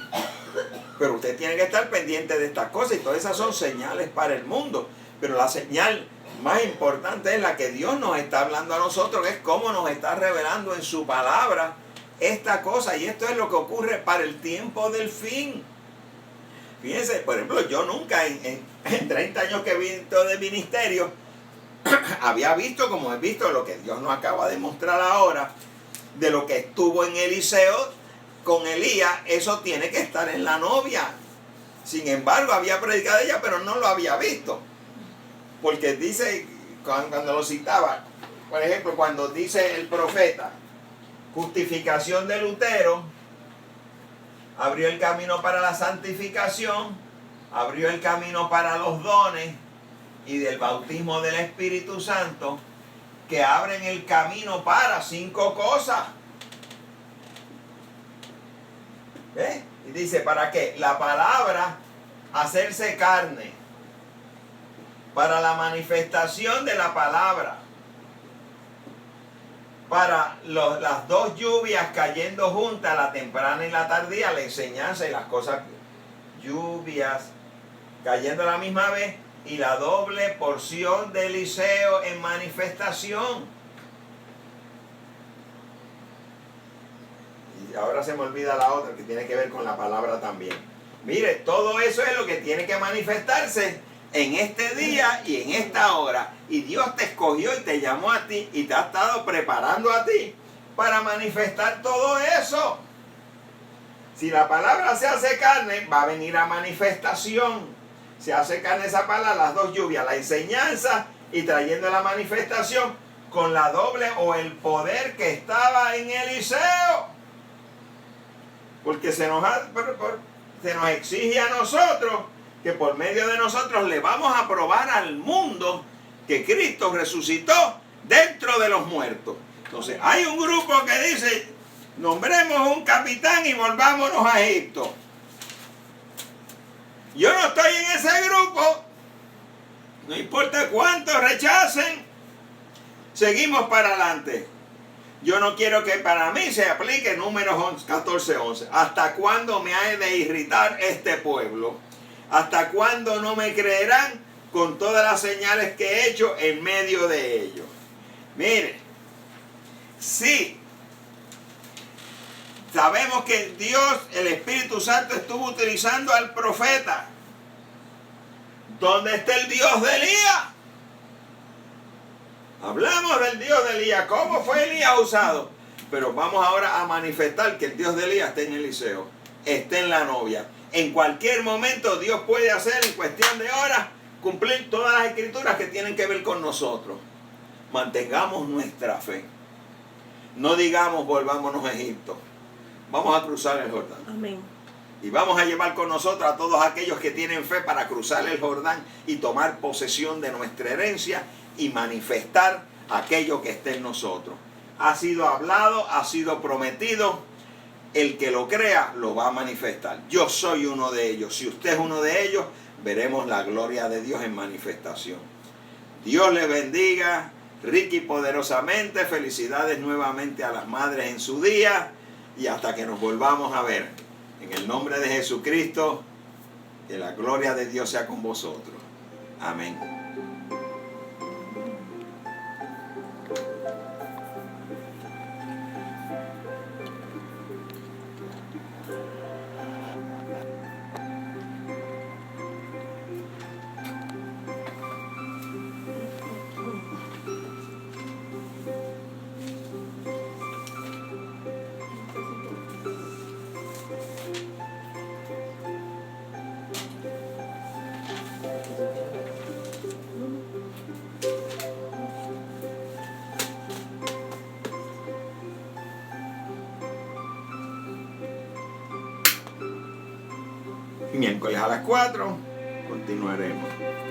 Pero usted tiene que estar pendiente de estas cosas y todas esas son señales para el mundo. Pero la señal más importante es la que Dios nos está hablando a nosotros, que es cómo nos está revelando en su palabra esta cosa. Y esto es lo que ocurre para el tiempo del fin. Fíjense, por ejemplo, yo nunca en 30 años que he visto de ministerio había visto como he visto lo que Dios nos acaba de mostrar ahora, de lo que estuvo en Eliseo con Elías. Eso tiene que estar en la novia. Sin embargo, había predicado ella, pero no lo había visto. Porque dice, cuando lo citaba, por ejemplo, cuando dice el profeta, justificación de Lutero, abrió el camino para la santificación, abrió el camino para los dones y del bautismo del Espíritu Santo, que abren el camino para 5 cosas. ¿Ves? Y dice, ¿para qué? La palabra, hacerse carne, para la manifestación de la palabra, para las 2 lluvias cayendo juntas, la temprana y la tardía, la enseñanza y las cosas, lluvias cayendo a la misma vez, y la doble porción de Eliseo en manifestación. Y ahora se me olvida la otra que tiene que ver con la palabra también. Mire, todo eso es lo que tiene que manifestarse en este día y en esta hora. Y Dios te escogió y te llamó a ti y te ha estado preparando a ti para manifestar todo eso. Si la palabra se hace carne, va a venir a manifestación. Se hace carne esa palabra, las 2 lluvias, la enseñanza y trayendo la manifestación con la doble o el poder que estaba en Eliseo. Porque se nos exige a nosotros que por medio de nosotros le vamos a probar al mundo que Cristo resucitó dentro de los muertos. Entonces, hay un grupo que dice, nombremos un capitán y volvámonos a Egipto. Yo no estoy en ese grupo. No importa cuánto rechacen, seguimos para adelante. Yo no quiero que para mí se aplique Números 14:11. ¿Hasta cuándo me ha de irritar este pueblo? ¿Hasta cuándo no me creerán con todas las señales que he hecho en medio de ellos? Mire, sí, sabemos que Dios, el Espíritu Santo, estuvo utilizando al profeta. ¿Dónde está el Dios de Elías? Hablamos del Dios de Elías. ¿Cómo fue Elías usado? Pero vamos ahora a manifestar que el Dios de Elías está en Eliseo, está en la novia. En cualquier momento Dios puede hacer, en cuestión de horas, cumplir todas las escrituras que tienen que ver con nosotros. Mantengamos nuestra fe. No digamos volvámonos a Egipto. Vamos a cruzar el Jordán. Amén. Y vamos a llevar con nosotros a todos aquellos que tienen fe para cruzar el Jordán y tomar posesión de nuestra herencia y manifestar aquello que esté en nosotros. Ha sido hablado, ha sido prometido. El que lo crea lo va a manifestar. Yo soy uno de ellos. Si usted es uno de ellos, veremos la gloria de Dios en manifestación. Dios le bendiga rica y poderosamente. Felicidades nuevamente a las madres en su día. Y hasta que nos volvamos a ver. En el nombre de Jesucristo, que la gloria de Dios sea con vosotros. Amén. Miércoles a las 4 continuaremos.